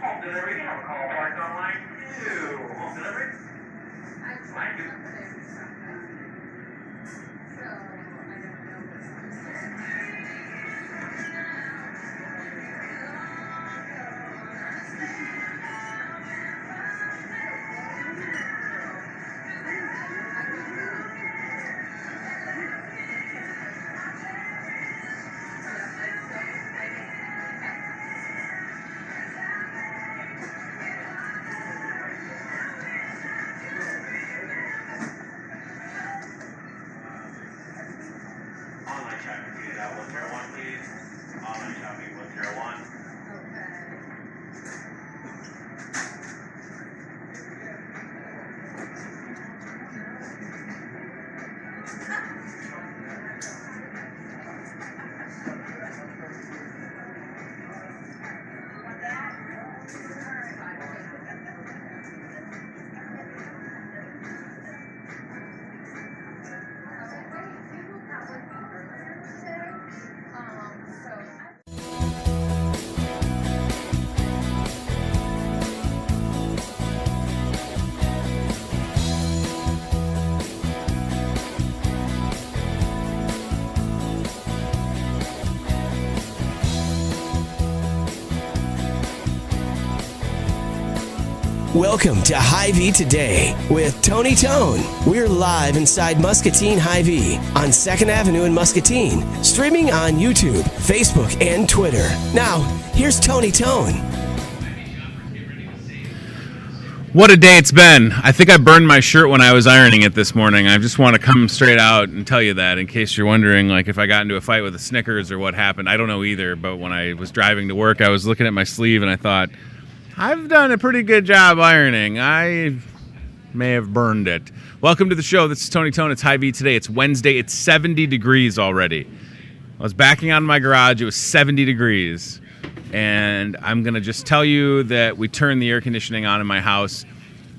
Home delivery, I'll call parked on line 2. Home delivery? Line 2. Online shopping, please. 101, please. Online shopping, 101. Welcome to Hy-Vee Today with Tony Tone. We're live inside Muscatine Hy-Vee on 2nd Avenue in Muscatine, streaming on YouTube, Facebook, and Twitter. Now, here's Tony Tone. What a day it's been. I think I burned my shirt when I was ironing it this morning. I just want to come straight out and tell you that in case you're wondering, like, if I got into a fight with a Snickers or what happened. I don't know either, but when I was driving to work, I was looking at my sleeve and I thought, I've done a pretty good job ironing. I may have burned it. Welcome to the show. This is Tony Tone. It's Hy-Vee Today. It's Wednesday. It's 70 degrees already. I was backing out of my garage. It was 70 degrees. And I'm going to just tell you that we turned the air conditioning on in my house.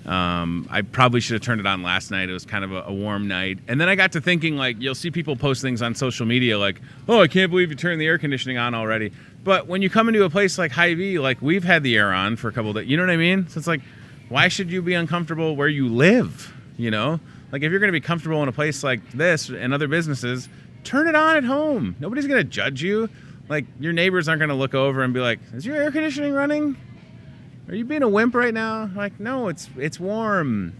I probably should have turned it on last night. It was kind of a warm night. And then I got to thinking, like, you'll see people post things on social media like, oh, I can't believe you turned the air conditioning on already. But when you come into a place like Hy-Vee, like, we've had the air on for a couple of days. You know what I mean? So it's like, why should you be uncomfortable where you live? You know? Like, if you're going to be comfortable in a place like this and other businesses, turn it on at home. Nobody's going to judge you. Like, your neighbors aren't going to look over and be like, is your air conditioning running? Are you being a wimp right now? Like, no, it's warm.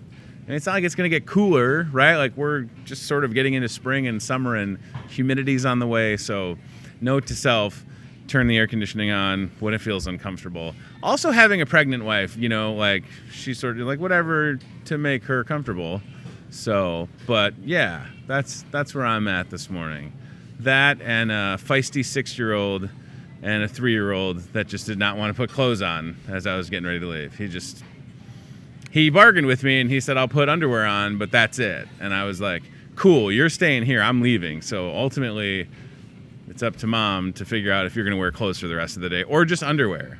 And it's not like it's going to get cooler, right? Like, we're just sort of getting into spring and summer and humidity's on the way. So, note to self, turn the air conditioning on when it feels uncomfortable. Also, having a pregnant wife, you know, like, she's sort of like whatever to make her comfortable. So, but yeah, that's where I'm at this morning. That and a feisty 6-year-old and a 3-year-old that just did not want to put clothes on as I was getting ready to leave. He bargained with me and he said, I'll put underwear on, but that's it. And I was like, cool, you're staying here, I'm leaving. So ultimately, it's up to mom to figure out if you're going to wear clothes for the rest of the day or just underwear.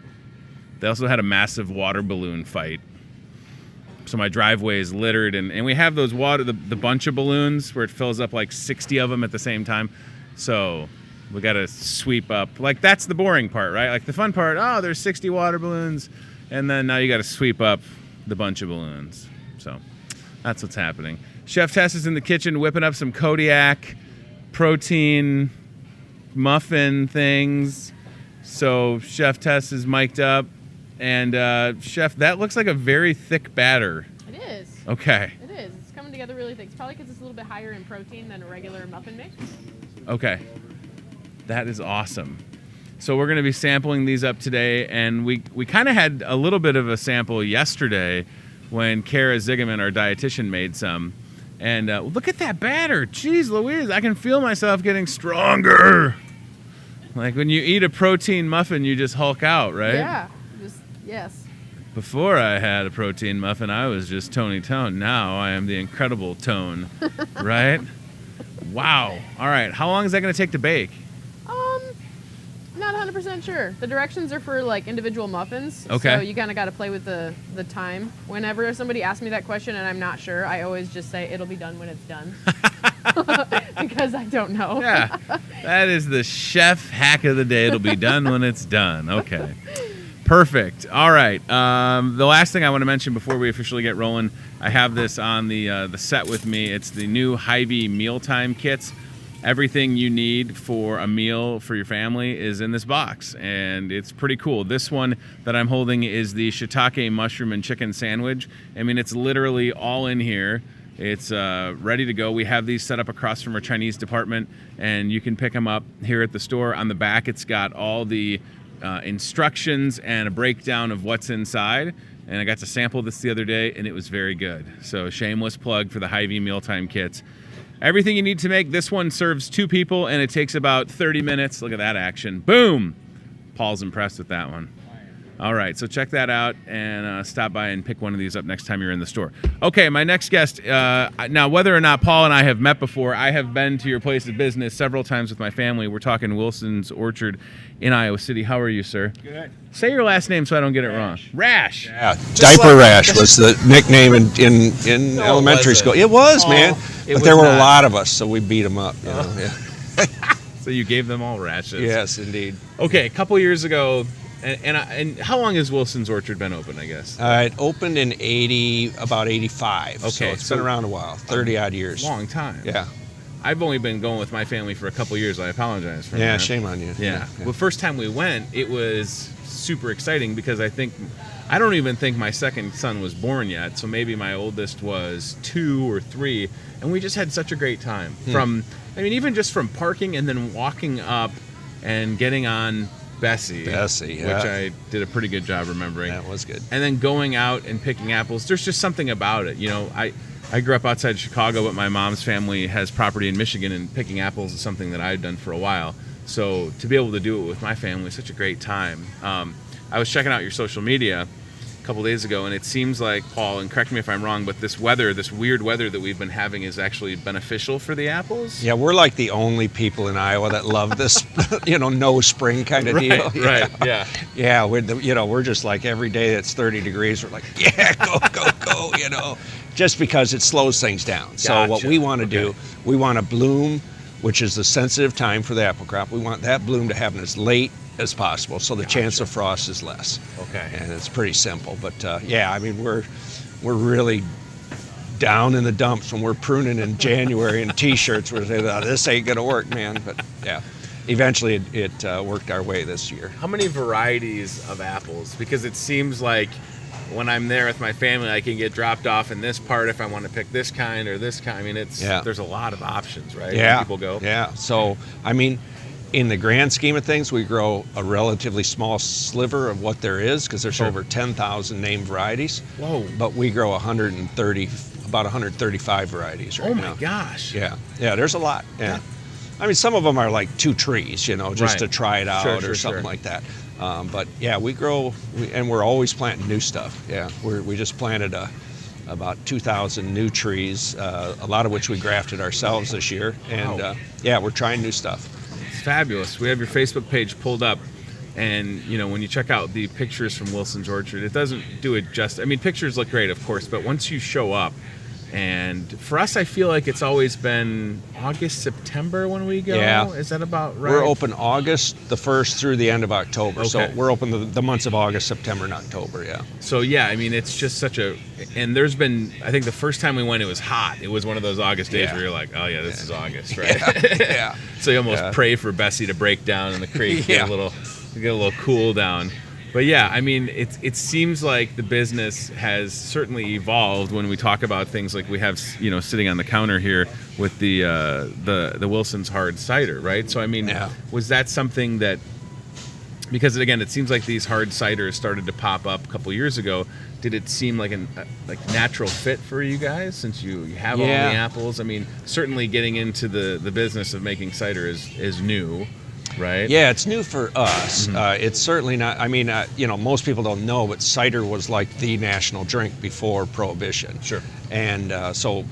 They also had a massive water balloon fight. So my driveway is littered, and we have those the bunch of balloons where it fills up like 60 of them at the same time. So we got to sweep up. Like, that's the boring part, right? Like, the fun part, oh, there's 60 water balloons, and then now you got to sweep up the bunch of balloons. So that's what's happening. Chef Tess is in the kitchen whipping up some Kodiak protein muffin things. So Chef Tess is mic'd up. And Chef, that looks like a very thick batter. It is. Okay. It is. It's coming together really thick. It's probably because it's a little bit higher in protein than a regular muffin mix. Okay. That is awesome. So we're going to be sampling these up today, and we kind of had a little bit of a sample yesterday when Kara Zigeman, our dietitian, made some. And look at that batter. Jeez Louise, I can feel myself getting stronger. Like when you eat a protein muffin, you just hulk out, right? Yeah. Yes. Before I had a protein muffin, I was just Tony Tone. Now I am the Incredible Tone, right? Wow. All right. How long is that going to take to bake? Not 100% sure. The directions are for like individual muffins. Okay. So you kind of got to play with the time. Whenever somebody asks me that question and I'm not sure, I always just say it'll be done when it's done. Because I don't know. Yeah. That is the chef hack of the day. It'll be done when it's done. Okay. Perfect. All right. The last thing I want to mention before we officially get rolling, I have this on the set with me. It's the new Hy-Vee mealtime kits. Everything you need for a meal for your family is in this box, and it's pretty cool. This one that I'm holding is the shiitake mushroom and chicken sandwich. I mean, it's literally all in here. It's ready to go. We have these set up across from our Chinese department, and you can pick them up here at the store. On the back, it's got all the instructions and a breakdown of what's inside. And I got to sample this the other day, and it was very good. So shameless plug for the Hy-Vee mealtime kits. Everything you need to make. This one serves 2 people, and it takes about 30 minutes. Look at that action. Boom! Paul's impressed with that one. All right, so check that out and stop by and pick one of these up next time you're in the store. Okay, my next guest. Now, whether or not Paul and I have met before, I have been to your place of business several times with my family. We're talking Wilson's Orchard in Iowa City. How are you, sir? Good. Say your last name so I don't get it wrong. Rasch. Yeah, Diaper Rash was the nickname in elementary school. It was, man. But there were a lot of us, so we beat them up. You know? Yeah. So you gave them all rashes. Yes, indeed. Okay, a couple years ago, and how long has Wilson's Orchard been open, I guess? It opened in about 85. Okay, so it's been around a while, 30-odd years. Long time. Yeah. I've only been going with my family for a couple years. I apologize for that. Yeah, shame on you. Yeah. Well, first time we went, it was super exciting because I don't even think my second son was born yet. So maybe my oldest was 2 or 3, and we just had such a great time. Even just from parking and then walking up and getting on Bessie, yeah. Which I did a pretty good job remembering. That was good. And then going out and picking apples. There's just something about it. You know, I grew up outside Chicago, but my mom's family has property in Michigan, and picking apples is something that I've done for a while. So to be able to do it with my family is such a great time. I was checking out your social media a couple days ago, and it seems like, Paul, and correct me if I'm wrong, but this weird weather that we've been having is actually beneficial for the apples? Yeah, we're like the only people in Iowa that love this, no spring kind of deal. Right, yeah. Yeah, we're just like every day it's 30 degrees, we're like, yeah, go, just because it slows things down. So Gotcha. what we want to do, we want to bloom, which is the sensitive time for the apple crop. We want that bloom to happen as late as possible, so the chance of frost is less. Okay. And it's pretty simple, but we're really down in the dumps when we're pruning in January in t-shirts. We're saying, this ain't gonna work, man. But yeah, eventually it worked our way this year. How many varieties of apples? Because it seems like when I'm there with my family, I can get dropped off in this part if I want to pick this kind or this kind. I mean, there's a lot of options, right? Yeah. When people go. Yeah. So, in the grand scheme of things, we grow a relatively small sliver of what there is because there's over 10,000 named varieties. Whoa. But we grow about 135 varieties right now. Oh my gosh. Yeah. Yeah, there's a lot. Yeah. Some of them are like 2 trees, just to try it out or something like that. But yeah, we grow, and we're always planting new stuff. Yeah. We just planted about 2,000 new trees, a lot of which we grafted ourselves this year. And we're trying new stuff. Fabulous. We have your Facebook page pulled up, and when you check out the pictures from Wilson's Orchard, it doesn't do it justice. Pictures look great, of course, but once you show up, and for us, I feel like it's always been August, September when we go. Yeah. Is that about right? We're open August the 1st through the end of October. Okay. So we're open the months of August, September, and October, yeah. So yeah, it's just such and there's been, I think the first time we went, it was hot. It was one of those August days where you're like, oh yeah, this is August, right? Yeah. So you almost pray for Bessie to break down in the creek, get a little cool down. But yeah, it seems like the business has certainly evolved when we talk about things like we have, sitting on the counter here with the Wilson's hard cider, right? So was that something that Because again, it seems like these hard ciders started to pop up a couple years ago. Did it seem like a natural fit for you guys since you have all the apples? I mean, certainly getting into the business of making cider is new, right? Yeah, it's new for us. It's certainly not. I mean, most people don't know, but cider was like the national drink before Prohibition. Sure. And so,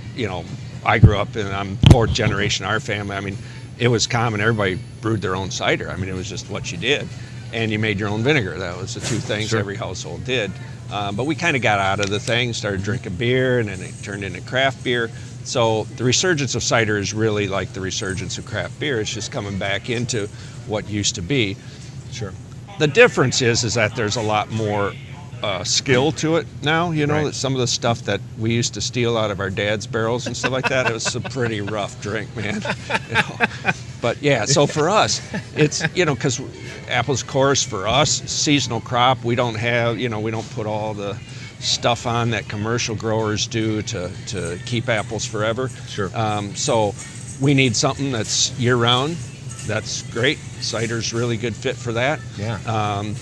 I grew up, and I'm fourth generation in our family. I mean, it was common. Everybody brewed their own cider. I mean, it was just what you did. And you made your own vinegar. That was the two things every household did. But we kind of got out of the thing, started drinking beer, and then it turned into craft beer. So the resurgence of cider is really like the resurgence of craft beer. It's just coming back into what used to be. Sure. The difference is that there's a lot more skill to it now. That some of the stuff that we used to steal out of our dad's barrels and stuff like that, it was a pretty rough drink, man. But yeah, so for us, it's, because apples, of course, for us, seasonal crop, we don't have, we don't put all the stuff on that commercial growers do to keep apples forever. Sure. So we need something that's year-round. That's great. Cider's really good fit for that. Yeah.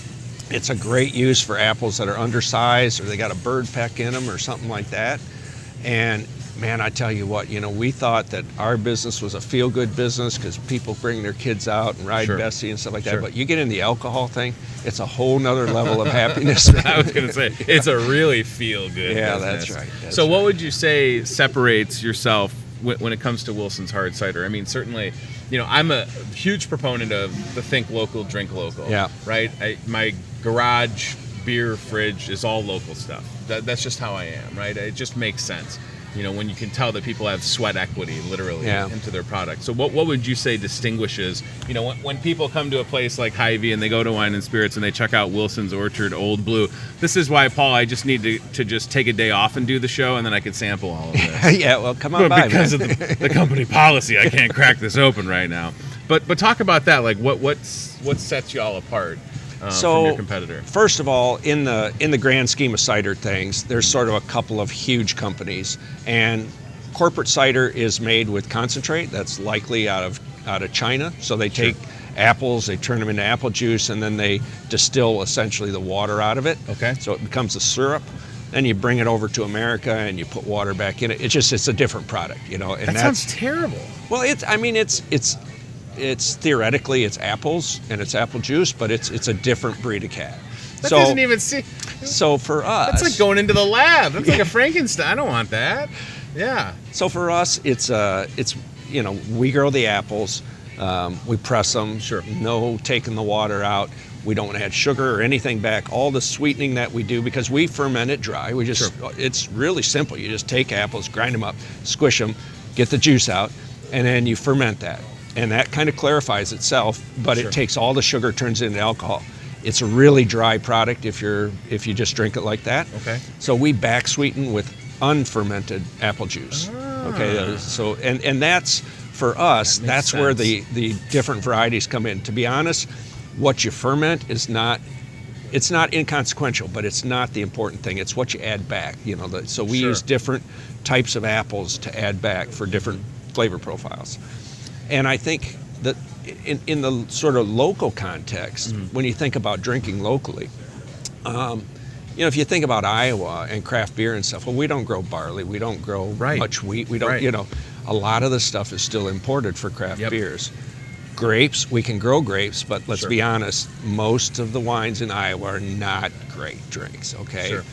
It's a great use for apples that are undersized or they got a bird peck in them or something like that. And man, I tell you what, we thought that our business was a feel-good business because people bring their kids out and ride Bessie and stuff like that. But you get in the alcohol thing, it's a whole nother level of happiness. I was going to say, it's a really feel-good business. That's right. So what would you say separates yourself when it comes to Wilson's Hard Cider? I mean, certainly, I'm a huge proponent of the think local, drink local. Yeah. Right? My garage beer fridge is all local stuff. That's just how I am, right? It just makes sense. When you can tell that people have sweat equity, literally, into their product. So what would you say distinguishes, when people come to a place like Hy-Vee and they go to Wine and Spirits and they check out Wilson's Orchard Old Blue, this is why, Paul, I just need to just take a day off and do the show, and then I could sample all of this. Yeah, well, come on by, because of the company policy, I can't crack this open right now. But talk about that, like what sets you all apart? From your competitor? First of all, in the grand scheme of cider things, there's sort of a couple of huge companies, and corporate cider is made with concentrate that's likely out of China. So they take apples, they turn them into apple juice, and then they distill essentially the water out of it. Okay. So it becomes a syrup. Then you bring it over to America and you put water back in it. It's a different product, And that sounds terrible. Well, it's theoretically it's apples and it's apple juice, but it's a different breed of cat. That doesn't even see. So for us, that's like going into the lab. That's like a Frankenstein. I don't want that. Yeah. So for us, it's we grow the apples, we press them. Sure. No taking the water out. We don't add sugar or anything back. All the sweetening that we do, because we ferment it dry. We just it's really simple. You just take apples, grind them up, squish them, get the juice out, and then you ferment that. And that kind of clarifies itself, but it takes all the sugar, turns it into alcohol. It's a really dry product if you just drink it like that. Okay. So we back sweeten with unfermented apple juice. Okay. So and that's for us. That's where the different varieties come in. To be honest, what you ferment is not. It's not inconsequential, but it's not the important thing. It's what you add back. So we use different types of apples to add back for different flavor profiles. And I think that in the sort of local context, when you think about drinking locally, if you think about Iowa and craft beer and stuff, well, we don't grow barley, we don't grow much wheat, we don't, a lot of the stuff is still imported for craft beers. Grapes, we can grow grapes, but let's be honest, most of the wines in Iowa are not great drinks, okay? Sure.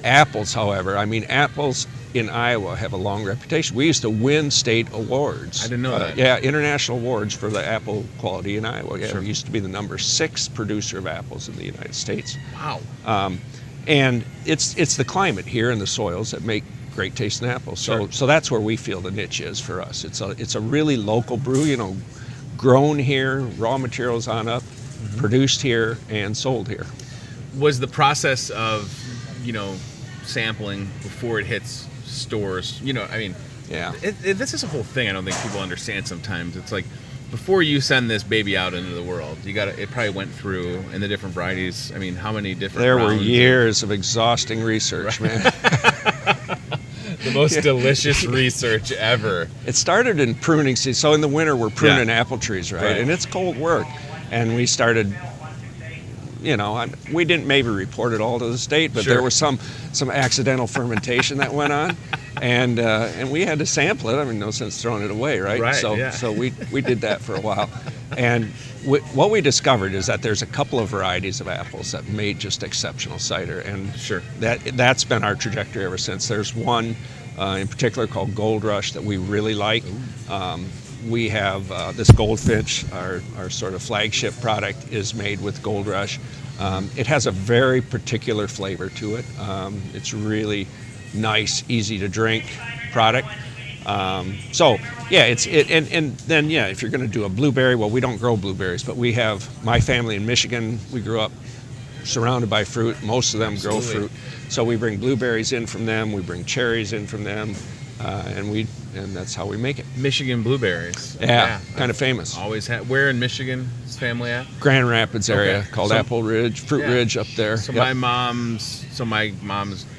Apples, however, apples in Iowa have a long reputation. We used to win state awards. I didn't know that. Yeah, international awards for the apple quality in Iowa. Yeah, Sure. We used to be the number 6 producer of apples in the United States. Wow. And it's the climate here and the soils that make great tasting apples. So that's where we feel the niche is for us. It's a really local brew, grown here, raw materials on up, produced here, and sold here. Was the process of, sampling before it hits stores, this is a whole thing I don't think people understand sometimes. It's like, before you send this baby out into the world, it probably went through in the different varieties. I mean, how many different There were years of exhausting research, man. The most delicious research ever. It started in pruning season. So in the winter, we're pruning apple trees, right? And it's cold work. And we started we didn't maybe report it all to the state, but there was some accidental fermentation that went on, and we had to sample it. I mean, no sense throwing it away, right? So we did that for a while, and what we discovered is that there's a couple of varieties of apples that made just exceptional cider, and that's been our trajectory ever since. There's one in particular called Gold Rush that we really like. We have this Goldfinch, our sort of flagship product, is made with Gold Rush. It has a very particular flavor to it. It's really nice, easy to drink product. So yeah, and then if you're going to do a blueberry, well, we don't grow blueberries, but we have my family in Michigan. We grew up surrounded by fruit. Most of them grow fruit, so we bring blueberries in from them. We bring cherries in from them, and that's how we make it. Michigan blueberries. Yeah, kind of famous. Always had. Where in Michigan is family at? Grand Rapids area, called Apple Ridge, Fruit Ridge up there. So my mom's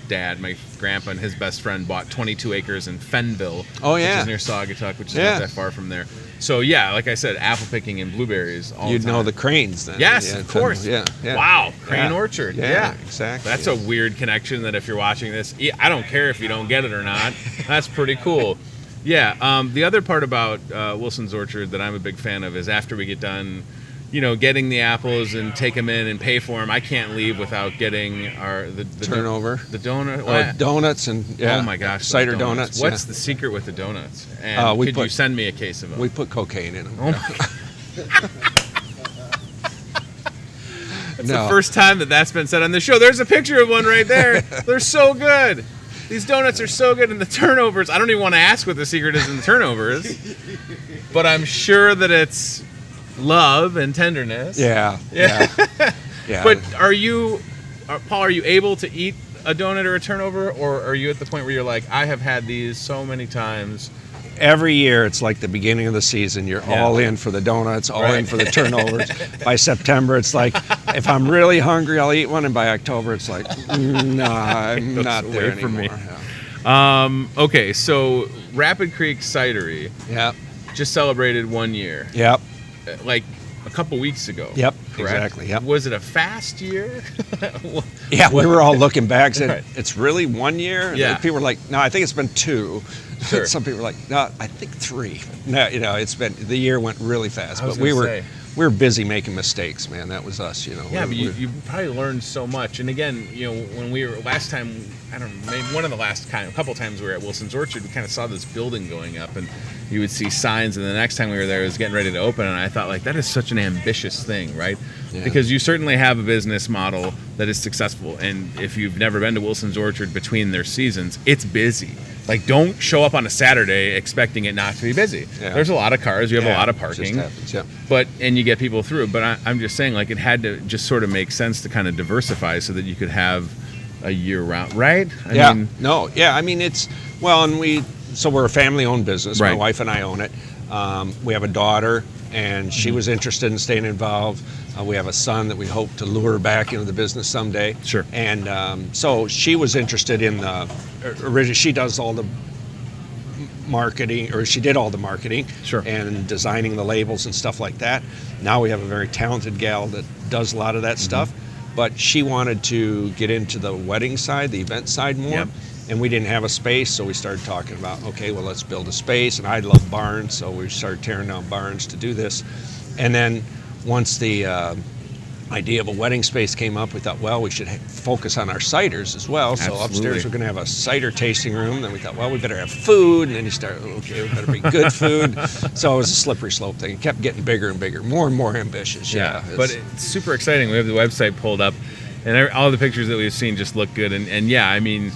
dad, my grandpa, and his best friend bought 22 acres in Fenville, which is near Saugatuck, which is not that far from there. So like I said, apple picking and blueberries all the time. You'd know the Cranes then. Yes, of course. Yeah. Wow, Crane Orchard. Yeah, exactly. That's a weird connection that if you're watching this, I don't care if you don't get it or not. That's pretty cool. Yeah, the other part about Wilson's Orchard that I'm a big fan of is after we get done, getting the apples and take them in and pay for them, I can't leave without getting the turnover, the donut, donuts, and oh my gosh, cider donuts. What's the secret with the donuts? And could you send me a case of them? We put cocaine in them. Oh my God. That's the first time that's been said on the show. There's a picture of one right there. They're so good. These donuts are so good, and the turnovers, I don't even want to ask what the secret is in the turnovers, but I'm sure that it's love and tenderness. Yeah. But Paul, are you able to eat a donut or a turnover, or are you at the point where you're like, I have had these so many times? Every year, it's like the beginning of the season. You're all in for the donuts, all in for the turnovers. By September, it's like, if I'm really hungry, I'll eat one. And by October, it's like, no, I'm not there anymore. Me. Yeah. Okay, so Rapid Creek Cidery just celebrated 1 year. Yep. Like a couple weeks ago. Yep, correct? exactly. Yep. Was it a fast year? Yeah, we were all looking back, said, it's really 1 year? And people were like, no, I think it's been 2. Sure. Some people were like, no, I think 3. No, it's been, the year went really fast, but we were busy making mistakes, man. That was us, Yeah, but you probably learned so much. And again, when we were last time, I don't know, maybe one of the last a couple times we were at Wilson's Orchard, we kind of saw this building going up, and you would see signs. And the next time we were there, it was getting ready to open, and I thought, like, that is such an ambitious thing, right? Yeah. Because you certainly have a business model that is successful, and if you've never been to Wilson's Orchard between their seasons, it's busy. Like, don't show up on a Saturday expecting it not to be busy. Yeah. There's a lot of cars. You have a lot of parking. It just happens, and you get people through. But I'm just saying, like, it had to just sort of make sense to kind of diversify so that you could have a year-round, right? I mean, it's, well, and so we're a family-owned business. Right. My wife and I own it. We have a daughter, and she was interested in staying involved. We have a son that we hope to lure back into the business someday. Sure. And so she was interested in originally, she does all the marketing, or she did all the marketing. Sure. And designing the labels and stuff like that. Now we have a very talented gal that does a lot of that stuff. But she wanted to get into the wedding side, the event side more. Yep. And we didn't have a space, so we started talking about, okay, well, let's build a space. And I love barns, so we started tearing down barns to do this. And then once the idea of a wedding space came up, we thought, well, we should focus on our ciders as well. Absolutely. So upstairs we're going to have a cider tasting room. Then we thought, well, we better have food. And then you start, okay, we better be good food. So it was a slippery slope thing. It kept getting bigger and bigger, more and more ambitious. Yeah, but it's super exciting. We have the website pulled up, and all the pictures that we've seen just look good. And yeah, I mean,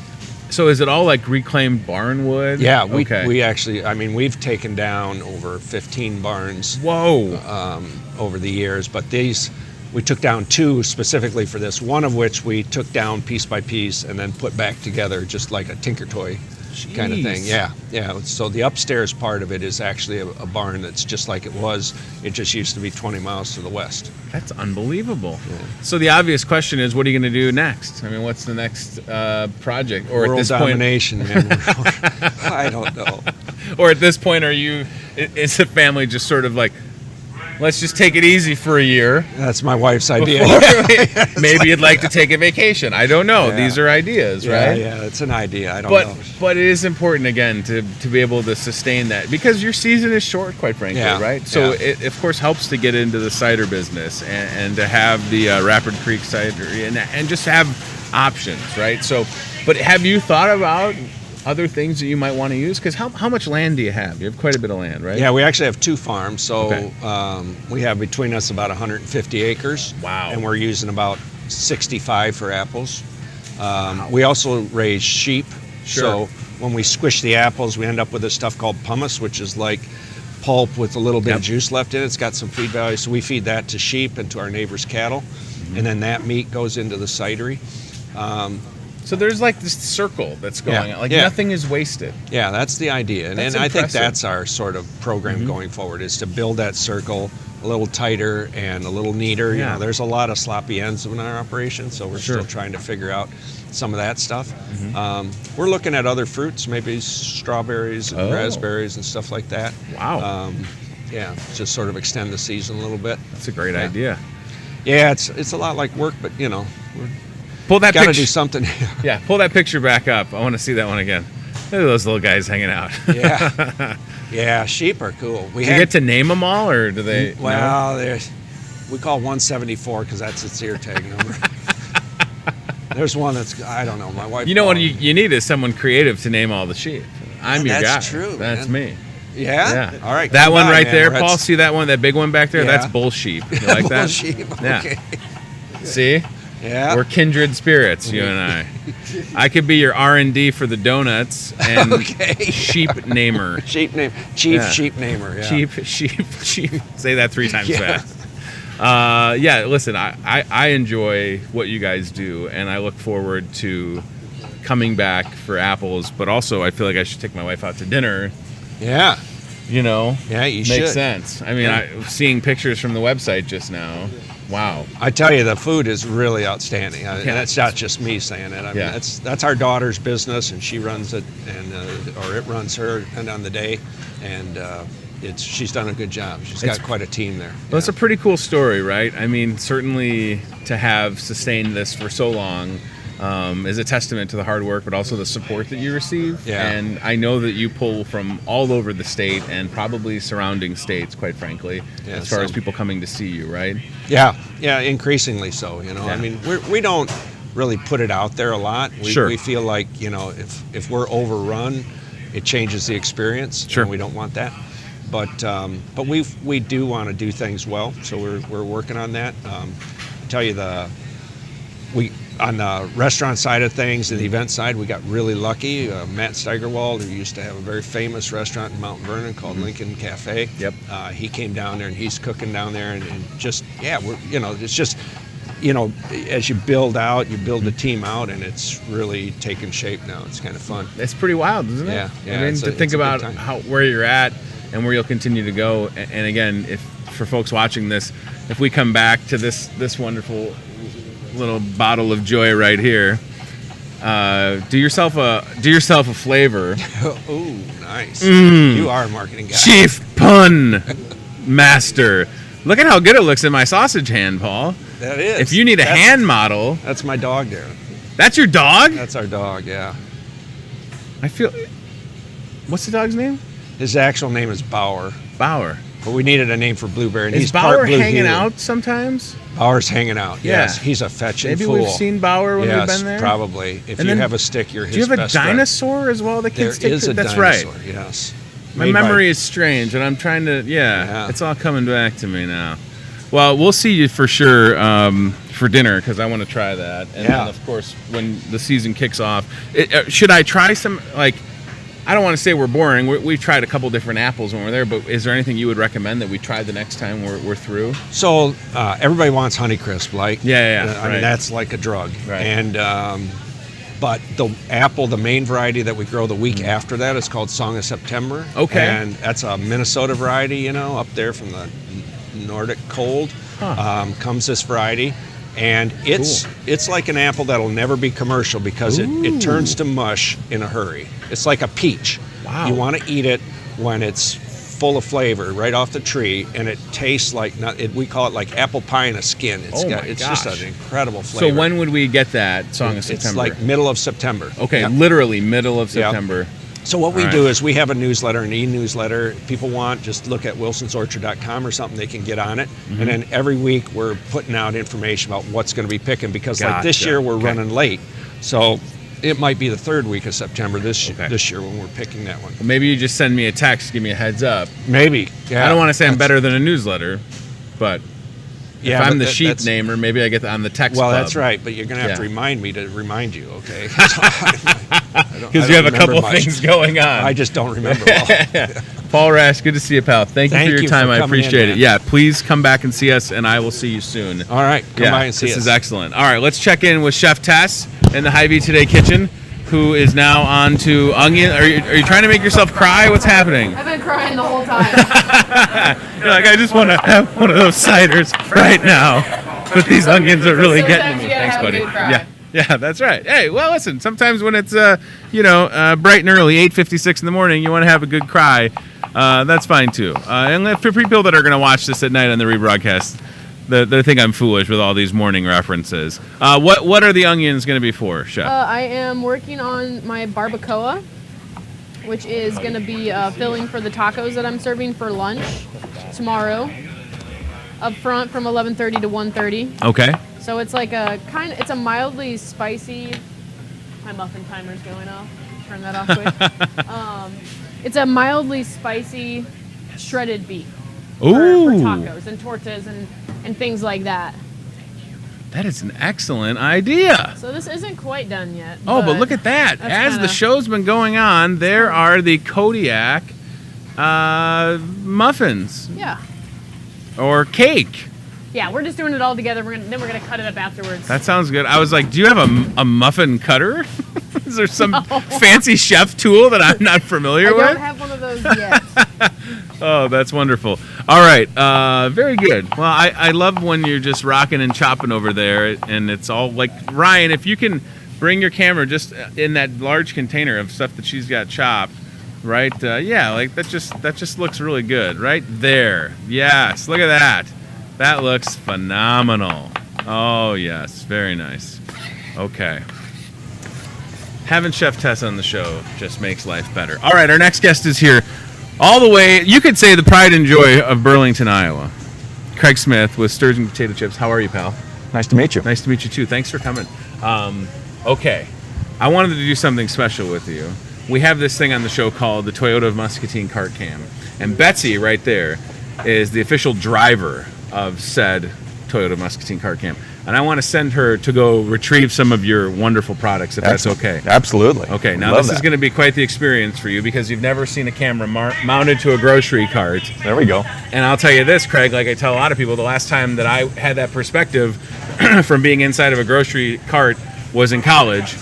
so is it all like reclaimed barn wood? Yeah, we actually, I mean, we've taken down over 15 barns. Whoa. Over the years, but we took down 2 specifically for this, one of which we took down piece by piece and then put back together just like a tinker toy kind of thing. Yeah. So the upstairs part of it is actually a barn that's just like it was. It just used to be 20 miles to the west. That's unbelievable. Yeah. So the obvious question is, what are you going to do next? I mean, what's the next project? Or World at this domination, man. I don't know. Or at this point, is the family just sort of like, let's just take it easy for a year. That's my wife's idea. Maybe you'd like to take a vacation. I don't know. These are ideas, right? Yeah, it's an idea. I don't know. But it is important, again, to be able to sustain that because your season is short, quite frankly, right? So it, of course, helps to get into the cider business and to have the Rapid Creek cider and just have options, right? So, but have you thought about other things that you might want to use? Because how much land do you have? You have quite a bit of land, right? Yeah, we actually have 2 farms. So we have between us about 150 acres. Wow. And we're using about 65 for apples. We also raise sheep. Sure. So when we squish the apples, we end up with this stuff called pumice, which is like pulp with a little bit of juice left in it. It's got some feed value. So we feed that to sheep and to our neighbors' cattle. And then that meat goes into the cidery. So there's like this circle that's going on. Like nothing is wasted. Yeah, that's the idea. And I think that's our sort of program going forward, is to build that circle a little tighter and a little neater. You know, there's a lot of sloppy ends in our operation, so we're still trying to figure out some of that stuff. We're looking at other fruits, maybe strawberries and raspberries and stuff like that. Wow. Yeah, just sort of extend the season a little bit. That's a great idea. Yeah, it's a lot like work, but you know, pull that gotta picture. do something. Yeah, pull that picture back up. I want to see that one again. Look at those little guys hanging out. Yeah, sheep are cool. Do you get to name them all, or do they? Well, we call 174 because that's its ear tag number. There's one that's, I don't know, my wife. You know what you need is someone creative to name all the sheep. I'm your guy. That's true. That's me. Yeah? All right. That one right there, man. Paul. See that one, that big one back there? That's bull sheep. You like that? Bull sheep. Okay. Yeah. See? Yeah. We're kindred spirits, you and I. I could be your R&D for the donuts and sheep namer. Sheep name. Chief sheep namer. Yeah. Chief sheep. Say that 3 times fast. Listen, I enjoy what you guys do, and I look forward to coming back for apples, but also I feel like I should take my wife out to dinner. Yeah. You know? Yeah, you should. Makes sense. I mean, seeing pictures from the website just now. Wow. I tell you, the food is really outstanding. And it's not just me saying it. I mean, that's our daughter's business, and she runs it, or it runs her, depending on the day. And she's done a good job. She's got quite a team there. Well, it's a pretty cool story, right? I mean, certainly to have sustained this for so long is a testament to the hard work, but also the support that you receive. Yeah. And I know that you pull from all over the state and probably surrounding states, quite frankly, as far as people coming to see you, right? Yeah, increasingly so. You know, I mean, we don't really put it out there a lot. We feel like, you know, if we're overrun, it changes the experience. Sure. And we don't want that. But we do want to do things well, so we're working on that. I tell you, on the restaurant side of things and the event side, we got really lucky. Matt Steigerwald, who used to have a very famous restaurant in Mount Vernon called Lincoln Cafe. Yep. He came down there and he's cooking down there, and just it's just, you know, as you build out, you build the team out, and it's really taking shape now. It's kind of fun. It's pretty wild, isn't it? Yeah. I mean, to think about where you're at and where you'll continue to go. And again, if for folks watching this, if we come back to this wonderful little bottle of joy right here, do yourself a flavor. Oh, nice. You are a marketing guy. Chief pun master. Look at how good it looks in my sausage hand, Paul. That is. If you need a hand model. That's my dog there. That's your dog? That's our dog, yeah. What's the dog's name? His actual name is Bauer. Bauer. But we needed a name for Blueberry, and he's Bauer part blue hanging hue. Out sometimes? Bauer's hanging out, yes. He's a fetching fool. Maybe we've seen Bauer when we've been there? Yes, probably. If you have a stick, you're his best friend. Do you have a dinosaur as well? The kids there is a That's dinosaur, right. Yes. My memory is strange, and I'm trying to, it's all coming back to me now. Well, we'll see you for sure for dinner, because I want to try that. And then, of course, when the season kicks off, should I try some, like, I don't want to say we're boring. We've tried a couple different apples when we're there, but is there anything you would recommend that we try the next time we're through? So everybody wants Honeycrisp, like. Yeah. I mean, that's like a drug. Right. And but the apple, the main variety that we grow the week after that is called Song of September. Okay. And that's a Minnesota variety, you know, up there from the Nordic cold. Comes this variety. And it's like an apple that'll never be commercial because it turns to mush in a hurry. It's like a peach. Wow. You want to eat it when it's full of flavor right off the tree, and it tastes like we call it like apple pie in a skin. It's just an incredible flavor. So when would we get that Song of September? It's like middle of September. Okay, literally middle of September. So what we do is we have a newsletter, an e-newsletter. If people want, just look at wilsonsorchard.com or something, they can get on it. And then every week we're putting out information about what's going to be picking, because like this year we're running late. So it might be the third week of September this year when we're picking that one. Well, maybe you just send me a text, give me a heads up. Maybe. Yeah. I don't want to say I'm better than a newsletter, but if I'm the sheep namer, maybe I get on the text club. That's right, but you're going to have to remind me to remind you, okay? Because you have a couple things going on. I just don't remember all. Paul Rasch, good to see you, pal. Thank you for your time. I appreciate it. Man. Yeah, please come back and see us, and I will see you soon. All right, come by and see us. This is excellent. All right, let's check in with Chef Tess in the Hy-Vee Today kitchen, who is now on to onion. Are you trying to make yourself cry? What's happening? I've been crying the whole time. You're like, I just want to have one of those ciders right now, but these onions are really getting me. Thanks, buddy. Yeah, that's right. Hey, well, listen. Sometimes when it's bright and early, 8:56 in the morning, you want to have a good cry. That's fine too. And for people that are going to watch this at night on the rebroadcast, they think I'm foolish with all these morning references. What are the onions going to be for, Chef? I am working on my barbacoa, which is going to be filling for the tacos that I'm serving for lunch tomorrow. Up front from 11:30 to 1:30. Okay. So it's like it's a mildly spicy. My muffin timer's going off. Turn that off quick. It's a mildly spicy shredded beef for tacos and tortas and things like that. That is an excellent idea. So this isn't quite done yet. Oh, but look at that. As the show's been going on, there are the Kodiak muffins. Yeah. Or cake. Yeah, we're just doing it all together. Then we're gonna cut it up afterwards. That sounds good. I was like, do you have a muffin cutter? Is there some fancy chef tool that I'm not familiar with? I don't have one of those yet. Oh, that's wonderful. All right, very good. Well, I love when you're just rocking and chopping over there, and it's all like, Ryan, if you can bring your camera just in that large container of stuff that she's got chopped, right? Like that just looks really good, right there. Yes, look at that. That looks phenomenal. Oh, yes. Very nice. Okay. Having Chef Tess on the show just makes life better. All right, our next guest is here all the way, you could say the pride and joy of Burlington, Iowa. Craig Smith with Sturgeon Potato Chips. How are you, pal? Nice to meet you. Nice to meet you, too. Thanks for coming. Okay. I wanted to do something special with you. We have this thing on the show called the Toyota of Muscatine Cart Cam. And Betsy, right there, is the official driver of said Toyota Muscatine Cart Cam. And I want to send her to go retrieve some of your wonderful products, if that's okay. Absolutely. Okay, now this is going to be quite the experience for you because you've never seen a camera mounted to a grocery cart. There we go. And I'll tell you this, Craig, like I tell a lot of people, the last time that I had that perspective from being inside of a grocery cart was in college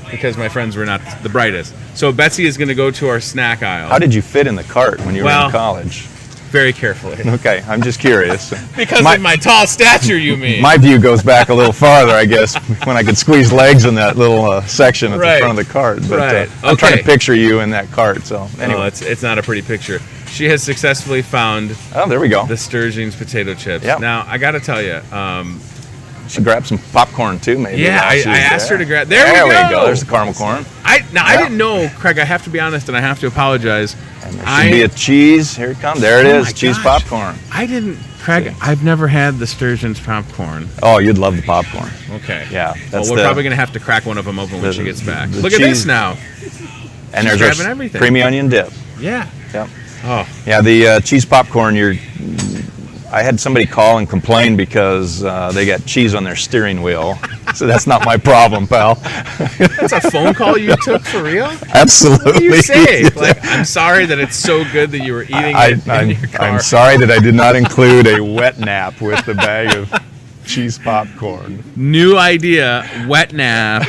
because my friends were not the brightest. So Betsy is going to go to our snack aisle. How did you fit in the cart when you were in college? Very carefully. Okay, I'm just curious. Because of my tall stature, you mean? My view goes back a little farther, I guess, when I could squeeze legs in that little section at the front of the cart. But I'm trying to picture you in that cart. So anyway, it's not a pretty picture. She has successfully found. Oh, there we go. The Sturgeon's potato chips. Yep. Now I got to tell you. Should grab some popcorn too, maybe. Yeah, I asked her to grab. There we go. There's the caramel corn. I didn't know, Craig. I have to be honest, and I have to apologize. And there should be a cheese. Here it comes. There it is. Cheese popcorn. I didn't, Craig. I've never had the Sturgeon's popcorn. Oh, you'd love the popcorn. Okay. Yeah. Well, we're probably gonna have to crack one of them open when she gets back. Look at this now. And there's our creamy onion dip. Yeah. Yep. Oh. Yeah, the cheese popcorn. I had somebody call and complain because they got cheese on their steering wheel. So that's not my problem, pal. That's a phone call you took for real? Absolutely. What do you say? Like, I'm sorry that it's so good that you were eating it in your car. I'm sorry that I did not include a wet nap with the bag of cheese popcorn. New idea, wet nap.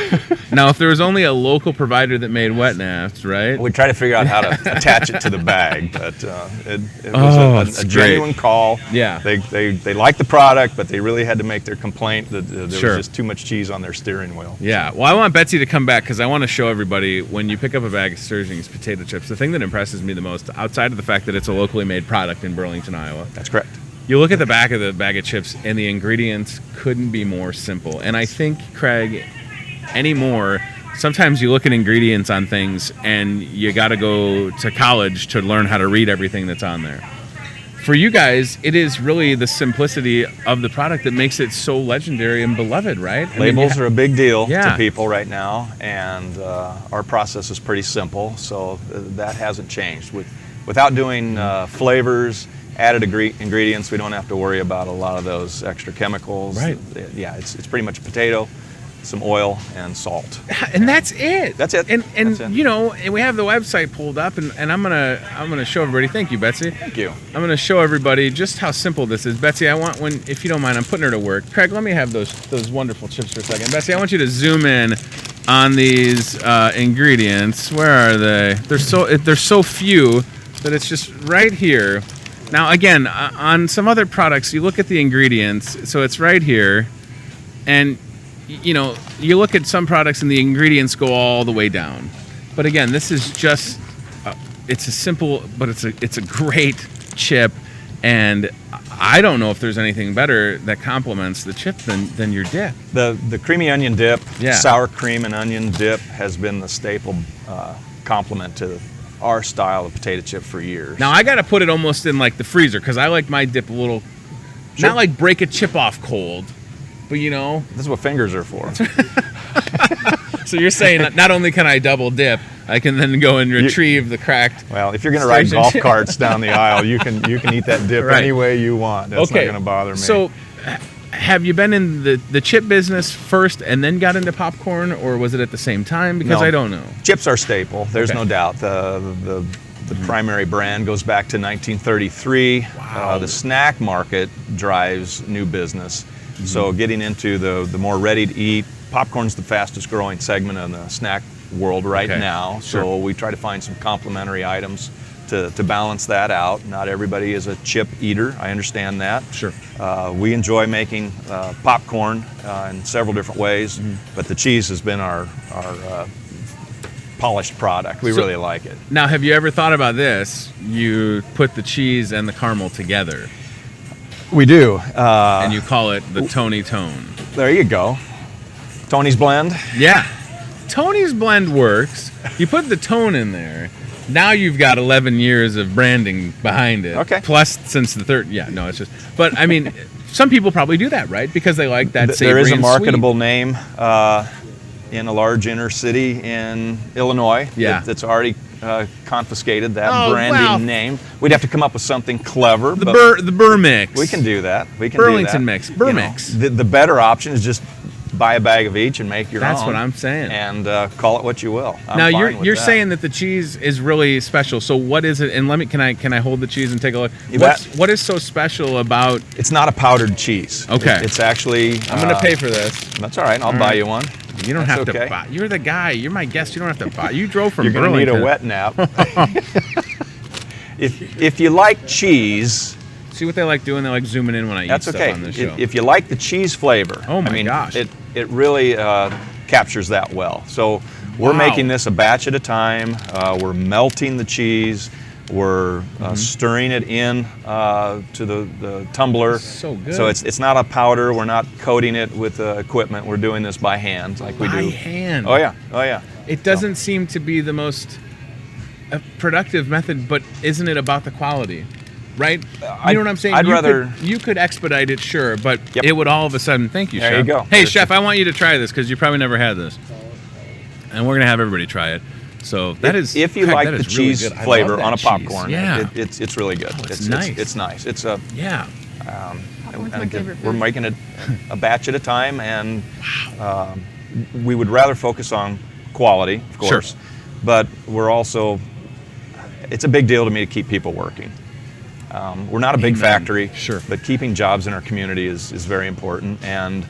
Now, if there was only a local provider that made wet naps, right? We tried to figure out how to attach it to the bag, but it was a genuine call. Yeah. They liked the product, but they really had to make their complaint that there was Sure. just too much cheese on their steering wheel. Yeah. Well, I want Betsy to come back because I want to show everybody when you pick up a bag of Sturging's potato chips, the thing that impresses me the most, outside of the fact that it's a locally made product in Burlington, Iowa. That's correct. You look at the back of the bag of chips, and the ingredients couldn't be more simple. And I think, Craig, anymore, sometimes you look at ingredients on things, and you got to go to college to learn how to read everything that's on there. For you guys, it is really the simplicity of the product that makes it so legendary and beloved, right? Labels are a big deal Yeah. to people right now, and our process is pretty simple, so that hasn't changed. Without doing flavors, added ingredients, we don't have to worry about a lot of those extra chemicals. Right. Yeah, it's pretty much a potato, some oil, and salt. And that's it. That's it. And That's it. you know, and we have the website pulled up, and I'm gonna show everybody. Thank you, Betsy. Thank you. I'm gonna show everybody just how simple this is. Betsy, I want if you don't mind, I'm putting her to work. Craig, let me have those wonderful chips for a second. Betsy, I want you to zoom in on these ingredients. Where are they? They're so few that it's just right here. Now, again, on some other products, you look at the ingredients, so it's right here, and you know, you look at some products and the ingredients go all the way down. But again, this is just, it's a simple, but it's a great chip, and I don't know if there's anything better that complements the chip than your dip. The creamy onion dip, Yeah. sour cream and onion dip has been the staple complement to our style of potato chip for years. Now, I got to put it almost in like the freezer, because I like my dip a little, Sure. not like break a chip off cold, but you know. This is what fingers are for. So you're saying that not only can I double dip, I can then go and retrieve the cracked. Well, if you're going to ride Station golf chip. carts down the aisle, you can eat that dip Right. any way you want. That's Okay. not going to bother me. So, have you been in the chip business first and then got into popcorn, or was it at the same time? Because No. I don't know. Chips are staple. There's Okay. no doubt. The primary brand goes back to 1933. Wow. The snack market drives new business. Mm-hmm. So getting into the more ready to eat, popcorn's the fastest growing segment in the snack world right Okay. now. Sure. So we try to find some complementary items to balance that out. Not everybody is a chip eater. I understand that. Sure. We enjoy making popcorn in several different ways, but the cheese has been our polished product. We So- really like it. Now, have you ever thought about this? You put the cheese and the caramel together, We do. and you call it the Tony Tone. There you go. Tony's Blend. Yeah. Tony's Blend works. You put the tone in there. Now you've got 11 years of branding behind it. Okay. Plus, since the third, yeah, no, it's just. But I mean, some people probably do that, right? Because they like that savory There is a and marketable sweet. name in a large inner city in Illinois. Yeah. That's already confiscated that Oh, branding wow. name. We'd have to come up with something clever. The but Burr mix. We can do that. We can Burlington do that. mix. Burr You know, mix. the better option is just buy a bag of each and make your That's own. what I'm saying. And call it what you will. I'm Now fine with you're that. saying that the cheese is really special. So what is it? And can I hold the cheese and take a look? You bet. What is so special about? It's not a powdered cheese. Okay. It's actually. I'm gonna pay for this. That's all right. I'll buy you one. You don't That's have okay. to buy. You're the guy. You're my guest. You don't have to buy. You drove from You're gonna Burlington. need a wet nap. If you like cheese, See what they like doing? They like zooming in when I eat that's stuff okay. on the show. If you like the cheese flavor, Oh my I mean, gosh. it really captures that well. So we're Wow. making this a batch at a time. We're melting the cheese. We're Mm-hmm. stirring it in to the tumbler. So good. So it's not a powder. We're not coating it with equipment. We're doing this by hand, like we By do. hand. Oh yeah. Oh yeah. It doesn't seem to be the most productive method, but isn't it about the quality? Right? You know what I'm saying? I'd rather- You could expedite it, sure, but Yep. it would all of a sudden. Thank you, There Chef. you go. Hey, There's Chef, I want you to try this because you probably never had this, and we're gonna have everybody try it. So that is. If you Craig, like that the is really cheese good. I love flavor that on a cheese. popcorn, Yeah. it's really good. it's nice. It's nice. It's a Yeah. Popcorn's my again, favorite we're food. making it a batch at a time, and we would rather focus on quality, of Sure. course, but we're also. It's a big deal to me to keep people working. We're not a big Amen. factory, Sure. but keeping jobs in our community is very important. And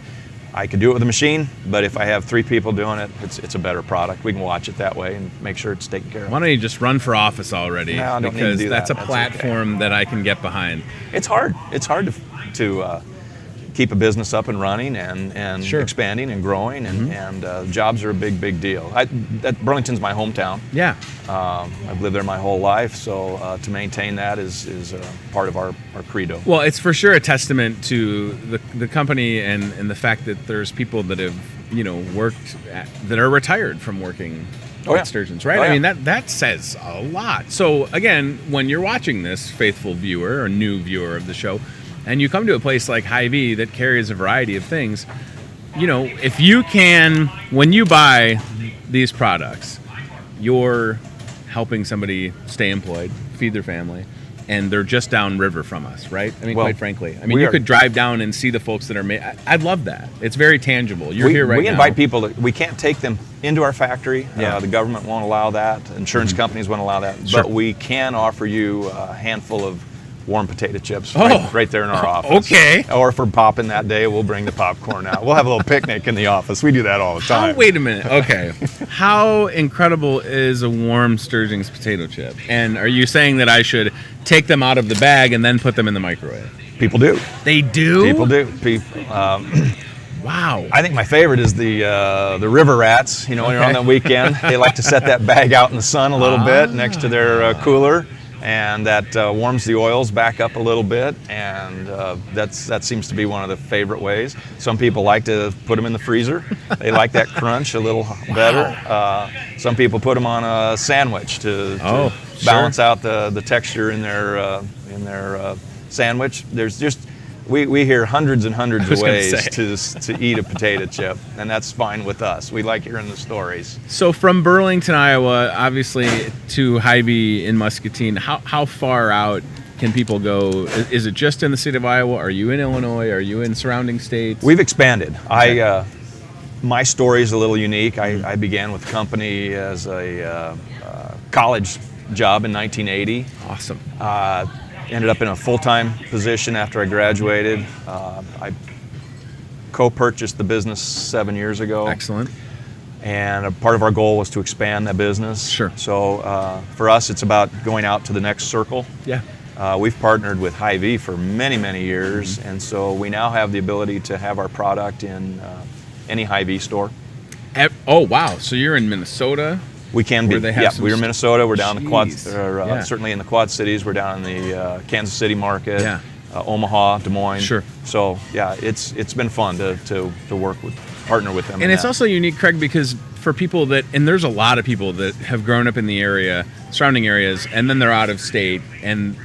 I could do it with a machine, but if I have 3 people doing it, it's a better product. We can watch it that way and make sure it's taken care of. Why don't you just run for office already? No, I don't need to because do that's that. a That's platform that I can get behind. It's hard. It's hard to keep a business up and running and Sure. expanding and growing, and jobs are a big deal. Burlington's my hometown. Yeah. I've lived there my whole life, so to maintain that is part of our credo. Well, it's for sure a testament to the company and the fact that there's people that have worked that are retired from working at Sturgeon's, right? Oh, yeah. I mean that says a lot. So again, when you're watching this, faithful viewer or new viewer of the show, and you come to a place like Hy-Vee that carries a variety of things, if you can, when you buy these products, you're helping somebody stay employed, feed their family, and they're just downriver from us, right? I mean, Well, quite frankly. I mean, you could drive down and see the folks that are I'd love that. It's very tangible. You're here right now. We invite people we can't take them into our factory. Yeah. The government won't allow that. Insurance companies won't allow that. Sure. But we can offer you a handful of warm potato chips Oh. right there in our office. Okay. Or if we're popping that day, we'll bring the popcorn out. We'll have a little picnic in the office. We do that all the time. Oh, wait a minute. Okay. How incredible is a warm Sturgeon's potato chip? And are you saying that I should take them out of the bag and then put them in the microwave? People do. They do? People do. Wow. I think my favorite is the river rats. When you're on the weekend, they like to set that bag out in the sun a little bit next to their cooler. And that warms the oils back up a little bit, and that seems to be one of the favorite ways. Some people like to put them in the freezer. They like that crunch a little better. Some people put them on a sandwich to balance out the texture in their sandwich. We hear hundreds and hundreds of ways to eat a potato chip, and that's fine with us. We like hearing the stories. So from Burlington, Iowa, obviously, to Hy-Vee in Muscatine, how far out can people go? Is it just in the state of Iowa? Are you in Illinois? Are you in surrounding states? We've expanded. Okay. My story is a little unique. I began with the company as a college job in 1980. Awesome. Ended up in a full-time position after I graduated. I co-purchased the business 7 years ago. Excellent. And a part of our goal was to expand that business. Sure. So for us, it's about going out to the next circle. Yeah. We've partnered with Hy-Vee for many years, and so we now have the ability to have our product in any Hy-Vee store. Oh, wow. So you're in Minnesota? We can be. We're in Minnesota. We're down in the Quad, certainly in the Quad Cities. We're down in the Kansas City market, Omaha, Des Moines. Sure. So yeah, it's been fun to partner with them. And it's also unique, Craig, because for people and there's a lot of people that have grown up in the area, surrounding areas, and then they're out of state, and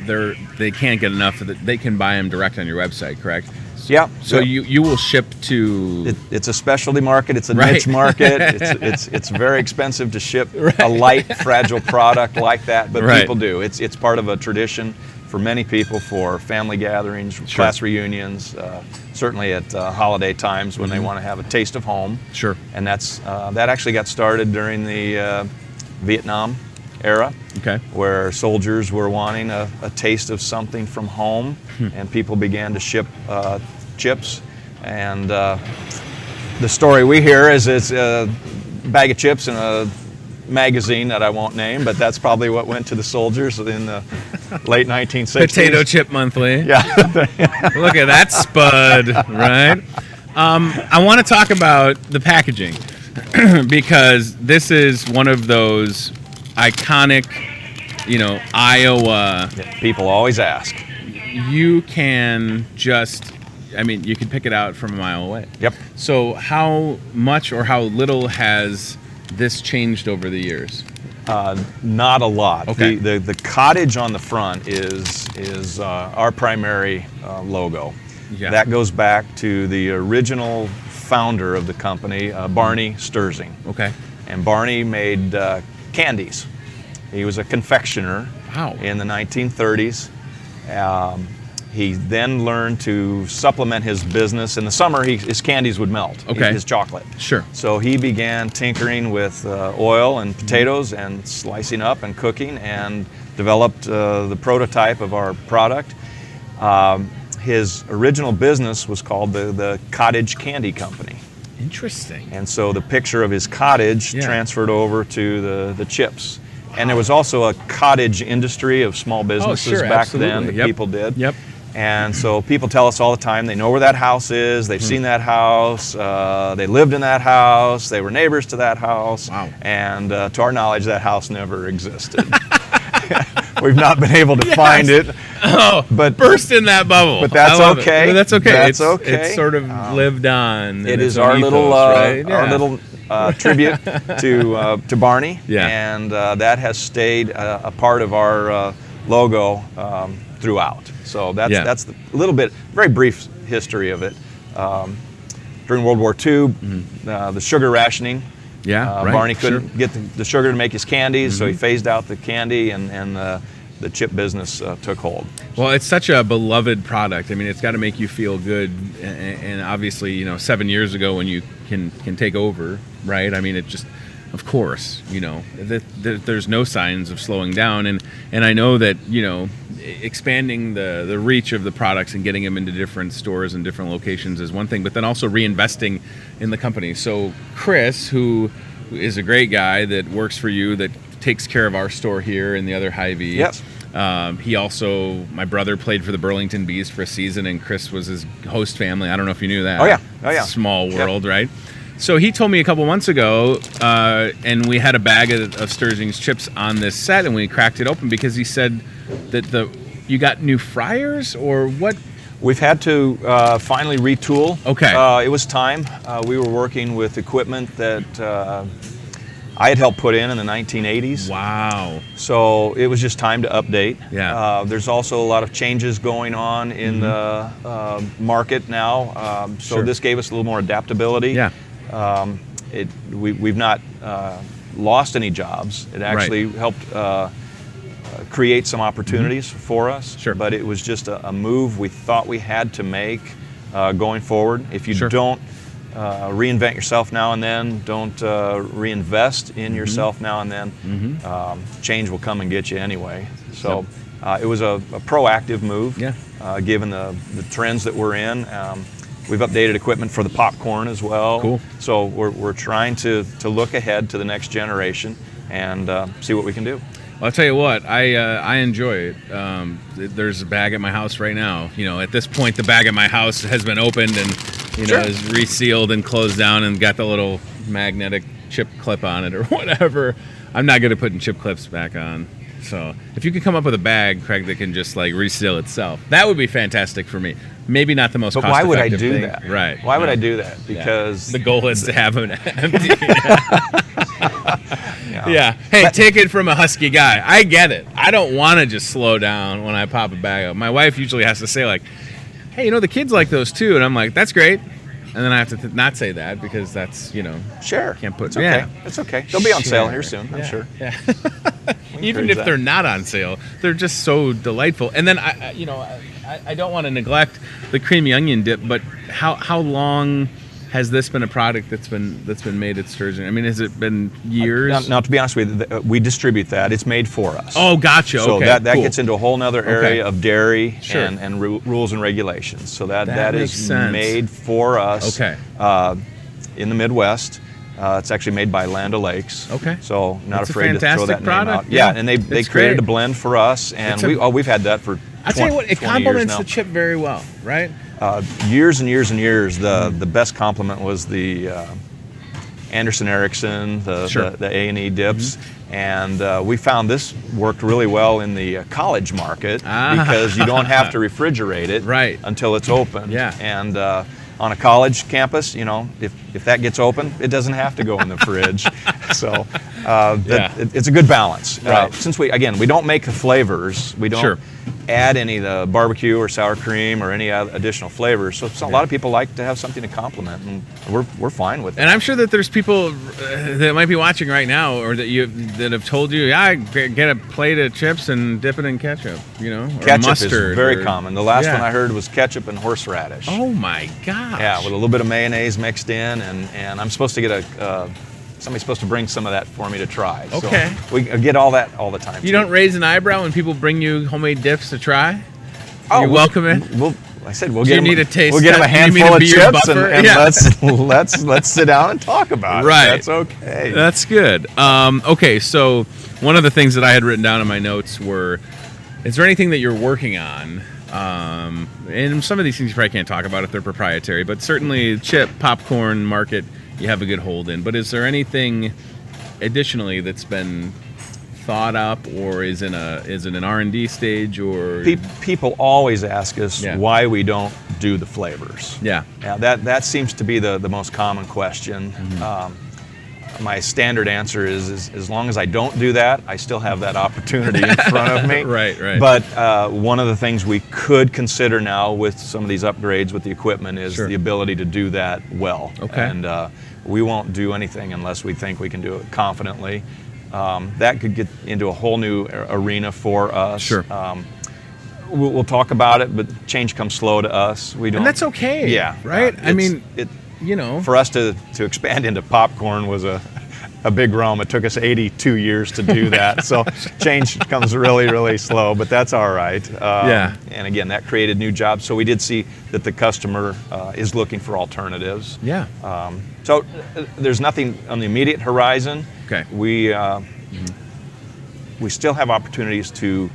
they can't get enough that they can buy them direct on your website, correct? Yeah. So you will ship to... It's a specialty market. It's a niche market. It's very expensive to ship a light, fragile product like that, but people do. It's part of a tradition for many people for family gatherings, class reunions, certainly at holiday times when they want to have a taste of home. Sure. And that actually got started during the Vietnam era, where soldiers were wanting a taste of something from home, and people began to ship chips. And the story we hear is it's a bag of chips in a magazine that I won't name, but that's probably what went to the soldiers in the late 1960s. Potato Chip Monthly. Yeah. Look at that spud, right? I want to talk about the packaging because this is one of those iconic, Iowa. People always ask. You can you can pick it out from a mile away. Yep. So how much or how little has this changed over the years? Not a lot. Okay. The cottage on the front is our primary logo. Yeah. That goes back to the original founder of the company, Barney Sturzing. Okay. And Barney made candies. He was a confectioner in the 1930s. He then learned to supplement his business. In the summer, his candies would melt, his chocolate. Sure. So he began tinkering with oil and potatoes and slicing up and cooking, and developed the prototype of our product. His original business was called the Cottage Candy Company. Interesting. And so the picture of his cottage transferred over to the chips. And there was also a cottage industry of small businesses back then that people did. Yep. And so people tell us all the time they know where that house is, they've seen that house, they lived in that house, they were neighbors to that house. Wow. And to our knowledge, that house never existed. We've not been able to find it. Oh, but burst in that bubble. But that's okay. But that's okay. That's okay. It's sort of lived on. It is our little, our little tribute to Barney. Yeah. And that has stayed a part of our logo throughout. So that's the little bit, very brief history of it. During World War II, the sugar rationing. Yeah, right. Barney couldn't get the sugar to make his candies, so he phased out the candy, and the chip business took hold. Well, it's such a beloved product. I mean, it's got to make you feel good, and obviously, 7 years ago when you can take over, right? I mean, it just, of course, there's no signs of slowing down, and I know that expanding the reach of the products and getting them into different stores and different locations is one thing, but then also reinvesting in the company. So Chris, who is a great guy that works for you, that takes care of our store here and the other Hy-Vee. Yes. He also, my brother played for the Burlington Bees for a season, and Chris was his host family. I don't know if you knew that. Oh yeah. Small world, right? So he told me a couple months ago, and we had a bag of Sturging's chips on this set, and we cracked it open because he said that you got new fryers, or what? We've had to finally retool. Okay. It was time. We were working with equipment that I had helped put in the 1980s. Wow. So it was just time to update. Yeah. There's also a lot of changes going on in the market now. So this gave us a little more adaptability. Yeah. We've not lost any jobs. It actually helped create some opportunities for us. Sure. But it was just a move we thought we had to make going forward. If you don't reinvent yourself now and then, don't reinvest in yourself now and then, change will come and get you anyway. So it was a proactive move, given the trends that we're in. We've updated equipment for the popcorn as well. Cool. So we're trying to look ahead to the next generation and see what we can do. Well, I'll tell you what, I enjoy it. There's a bag at my house right now. At this point, the bag at my house has been opened and is resealed and closed down and got the little magnetic chip clip on it or whatever. I'm not good at putting chip clips back on. So if you could come up with a bag, Craig, that can just reseal itself, that would be fantastic for me. Maybe not the most But cost-effective why would I do thing. that? Right. Why would I do that? Because the goal is to have them empty. Yeah. Hey, take it from a husky guy. I get it. I don't want to just slow down when I pop a bag up. My wife usually has to say hey, the kids like those too. And I'm like, that's great. And then I have to not say that because that's, sure. Can't put. It's okay. It's okay. They'll be on sale here soon, I'm sure. Yeah. Even if they're not on sale, they're just so delightful. And then I don't want to neglect the creamy onion dip, but how long has this been a product that's been made at Sturgeon? I mean, has it been years? Now, to be honest with you, we distribute that. It's made for us. Oh, gotcha. So okay, that cool. gets into a whole other area of dairy Sure. and rules and regulations. So that makes is sense. made for us. Okay. In the Midwest. It's actually made by Land O'Lakes. Okay. So not It's a afraid to throw fantastic that product. name out. Yeah, and they It's created great. a blend for us, and we've had that for 20, I'll tell you what, it 20 years complements now. the chip very well, right? Years and years and years, the best compliment was the Anderson Erickson, the A&E dips, and we found this worked really well in the college market because you don't have to refrigerate it until it's open. Yeah. And on a college campus, if that gets open, it doesn't have to go in the fridge. So it's a good balance. Right. Since we don't make the flavors, we don't add any of the barbecue or sour cream or any additional flavors. So a lot of people like to have something to complement, and we're fine with it. And I'm sure that there's people that might be watching right now, or that have told you, get a plate of chips and dip it in ketchup, or ketchup mustard. is very common. The last one I heard was ketchup and horseradish. Oh my gosh. Yeah, with a little bit of mayonnaise mixed in, and I'm supposed to get somebody's supposed to bring some of that for me to try. Okay. So we get all that all the time. You don't raise an eyebrow when people bring you homemade dips to try? Oh, You're welcome it? I said we'll Do get you them. need a taste We'll get them a test? You mean handful to of be your chips buffer? and Yeah. let's sit down and talk about Right. it. That's okay. That's good. Okay, so one of the things that I had written down in my notes were, is there anything that you're working on? And some of these things you probably can't talk about if they're proprietary, but certainly chip, popcorn market, you have a good hold in. But is there anything additionally that's been thought up, or is it an R&D stage, or People always ask us Yeah. why we don't do the flavors. Yeah. That seems to be the most common question. My standard answer is as long as I don't do that, I still have that opportunity in front of me. Right. But one of the things we could consider now with some of these upgrades with the equipment is Sure. the ability to do that well. Okay. And we won't do anything unless we think we can do it confidently. That could get into a whole new arena for us. Sure. We'll talk about it, but change comes slow to us. We don't. And that's okay. Yeah. Right? I mean, it, know. for us to expand into popcorn was a big realm. It took us 82 years to do that. So change comes really, really slow, but that's all right. Yeah. And again, that created new jobs. So we did see that the customer is looking for alternatives. Yeah. So there's nothing on the immediate horizon. Okay. We still have opportunities to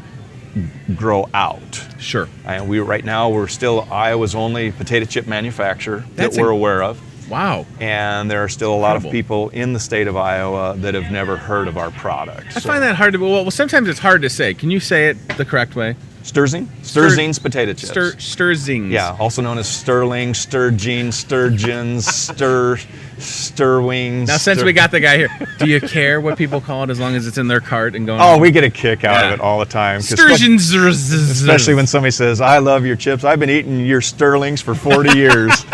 grow out. Sure. And we're still Iowa's only potato chip manufacturer that we're aware of. Wow. And there are still a lot of Incredible. people in the state of Iowa that have never heard of our product. I find that hard to. Well, sometimes it's hard to say. Can you say it the correct way? Sturzing? Sturzing's potato chips. Sturzings. Yeah, also known as Sterling, Sturgeon, Sturgeons, Stirwings. Now, since we got the guy here, do you care what people call it as long as it's in their cart and going? Oh, we get a kick out of it all the time. Sturgeons. Especially when somebody says, I love your chips. I've been eating your Sterlings for 40 years.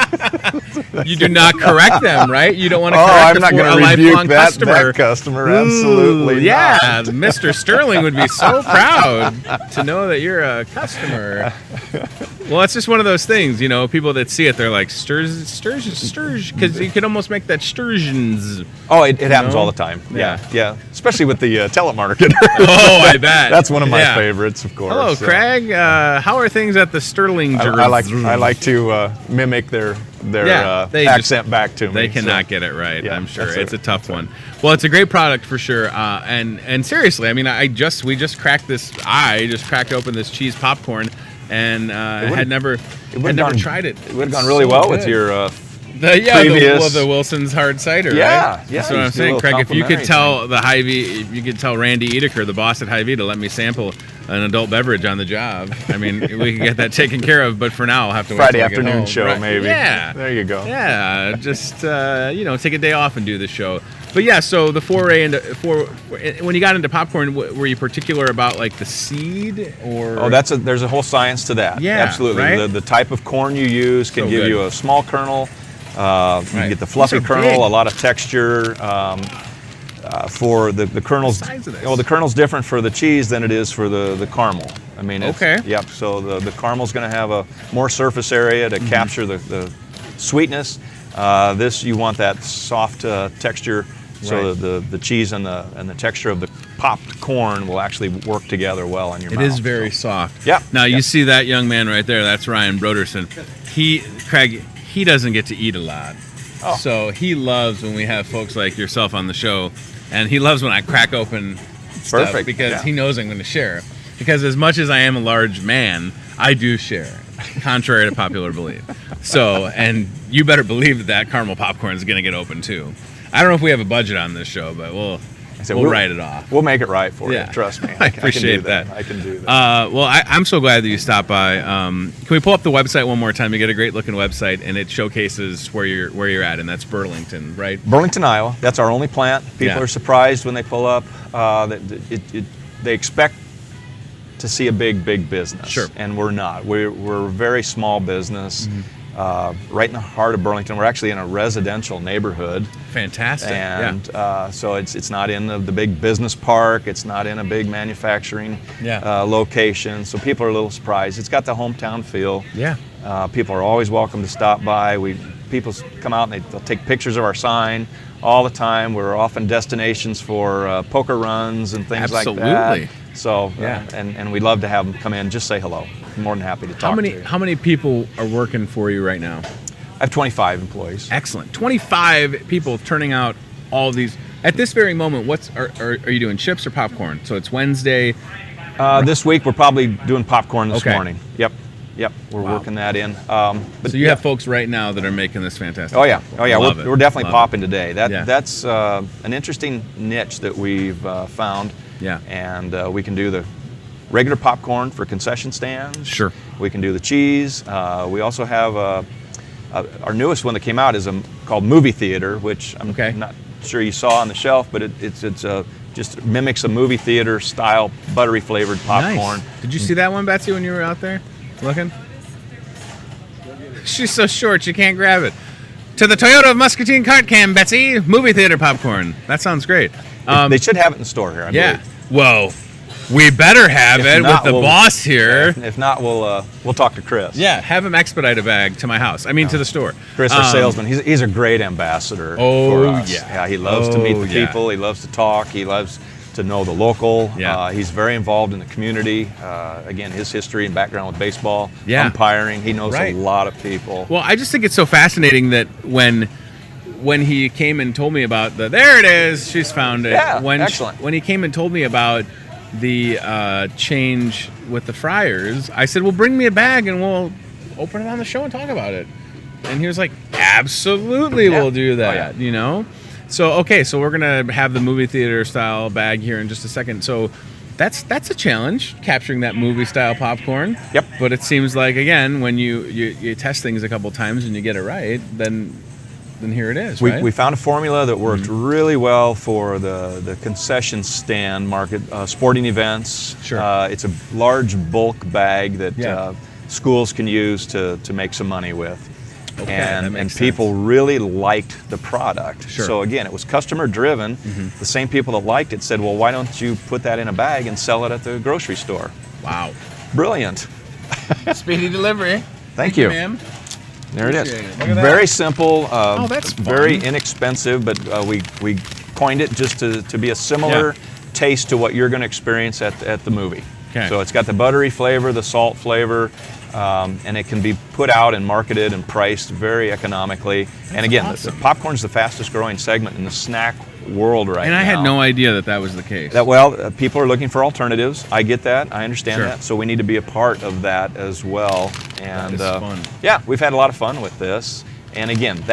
You do not correct them, right? You don't want to correct I'm not going to rebuke that customer. Absolutely Ooh, yeah, not. Mr. Sterling would be so proud to know that you're a customer. Well, it's just one of those things, people that see it, they're like, sturge, because you could almost make that sturgeons. Oh, it happens all the time. Yeah. Especially with the telemarketer. Oh, I bet. That's one of my favorites, of course. Hello, Craig. How are things at the Sterling? I like to mimic their accent back to me. They cannot get it right. Yeah, I'm sure that's it's a tough one. Well, it's a great product for sure. And seriously, I mean, we just cracked this. I just cracked open this cheese popcorn, and had never tried it. It would have gone really well with your. The Wilson's hard cider. Yeah, right? That's what I'm saying, Craig. If you could tell the Hy-Vee, if you could tell Randy Edeker, the boss at Hy-Vee, to let me sample an adult beverage on the job, I mean, we can get that taken care of. But for now, I'll have to Friday wait till I get afternoon home. show, right. maybe. Yeah, there you go. Yeah, just take a day off and do the show. But yeah, so the foray into when you got into popcorn, were you particular about like the seed or? Oh, there's a whole science to that. Yeah, absolutely. Right? The type of corn you use can give you a small kernel. You can get the fluffy These are kernel, big. a lot of texture. For the kernels, the kernel's different for the cheese than it is for the caramel. I mean, Yep. So the caramel's going to have a more surface area to capture the sweetness. This you want that soft texture. So the cheese and the texture of the popped corn will actually work together well in your mouth. It is very soft. Yeah. Now you see that young man right there. That's Ryan Broderson. Craig, he doesn't get to eat a lot. Oh. So he loves when we have folks like yourself on the show, and he loves when I crack open stuff because he knows I'm going to share. Because as much as I am a large man, I do share, contrary to popular belief. So, and you better believe that caramel popcorn is going to get open too. I don't know if we have a budget on this show, but we'll write it off. We'll make it right for you. Trust me. I appreciate that. I can do that. Well, I'm so glad that you stopped by. Can we pull up the website one more time? You get a great looking website, and it showcases where you're at, and that's Burlington, right? Burlington, Iowa. That's our only plant. People are surprised when they pull up. They expect to see a big business. Sure. And we're not. We're a very small business. Right in the heart of Burlington. We're actually in a residential neighborhood. Fantastic. And so it's not in the big business park. It's not in a big manufacturing location. So people are a little surprised. It's got the hometown feel. Yeah. People are always welcome to stop by. people come out and they'll take pictures of our sign all the time. We're often destinations for poker runs and things like that. So, and we'd love to have them come in, just say hello. I'm more than happy to talk to you. How many people are working for you right now? I have 25 employees. Excellent. 25 people turning out all these. At this very moment, are you doing chips or popcorn? So it's Wednesday. This week we're probably doing popcorn this morning. Yep. We're working that in. But so you have folks right now that are making this fantastic. Oh yeah. We're definitely popping today. That's an interesting niche that we've found. Yeah. And we can do the regular popcorn for concession stands. Sure. We can do the cheese. We also have our newest one that came out is called Movie Theater, which I'm not sure you saw on the shelf, but it's just mimics a movie theater style buttery flavored popcorn. Nice. Did you see that one, Betsy, when you were out there looking? She's so short she can't grab it. To the Toyota of Muscatine cart cam, Betsy. Movie theater popcorn. That sounds great. They should have it in the store here, I believe. Well, we better have it with the boss here. If not, we'll talk to Chris. Yeah, have him expedite a bag to my house. I mean, to the store. Chris, our salesman, he's a great ambassador for us. Yeah, he loves to meet the people. He loves to talk. He loves to know the local. Yeah. He's very involved in the community. Again, his history and background with baseball, umpiring. He knows a lot of people. Well, I just think it's so fascinating that when he came and told me about there it is, she's found it. Yeah, excellent. When he came and told me about the change with the Friars, I said, well, bring me a bag and we'll open it on the show and talk about it. And he was like, absolutely, we'll do that, you know? So, so we're going to have the movie theater style bag here in just a second. So that's a challenge, capturing that movie style popcorn. Yep. But it seems like, again, when you test things a couple times and you get it right, then here it is, right? We found a formula that worked really well for the concession stand market, sporting events. Sure. It's a large bulk bag that schools can use to make some money with. Okay, and people really liked the product. Sure. So again, it was customer driven. The same people that liked it said, well, why don't you put that in a bag and sell it at the grocery store? Wow. Brilliant. Speedy delivery. Thank you, ma'am. There it is. Look at very simple, that's fun. very inexpensive, but we coined it just to be a similar taste to what you're going to experience at the movie. Okay. So it's got the buttery flavor, the salt flavor, and it can be put out and marketed and priced very economically. And again, the popcorn's the fastest growing segment in the snack world right now. And I had no idea that was the case. People are looking for alternatives. I get that. I understand that. So we need to be a part of that as well. And that is fun. Yeah, we've had a lot of fun with this. And again,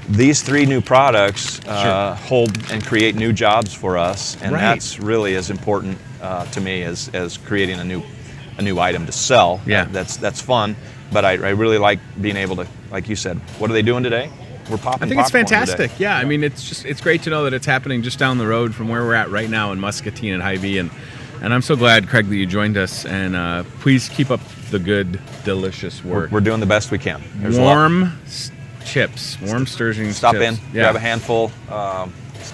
these three new products hold and create new jobs for us, and that's really as important to me as creating a new item to sell. Yeah, that's fun. But I really like being able to, like you said, what are they doing today? We're popping. I think it's fantastic. Today. Yeah, I mean, it's great to know that it's happening just down the road from where we're at right now in Muscatine and Hy-Vee, and I'm so glad, Craig, that you joined us. And please keep up the good, delicious work. We're doing the best we can. Warm chips, warm sturgeon. Stop in, grab a handful.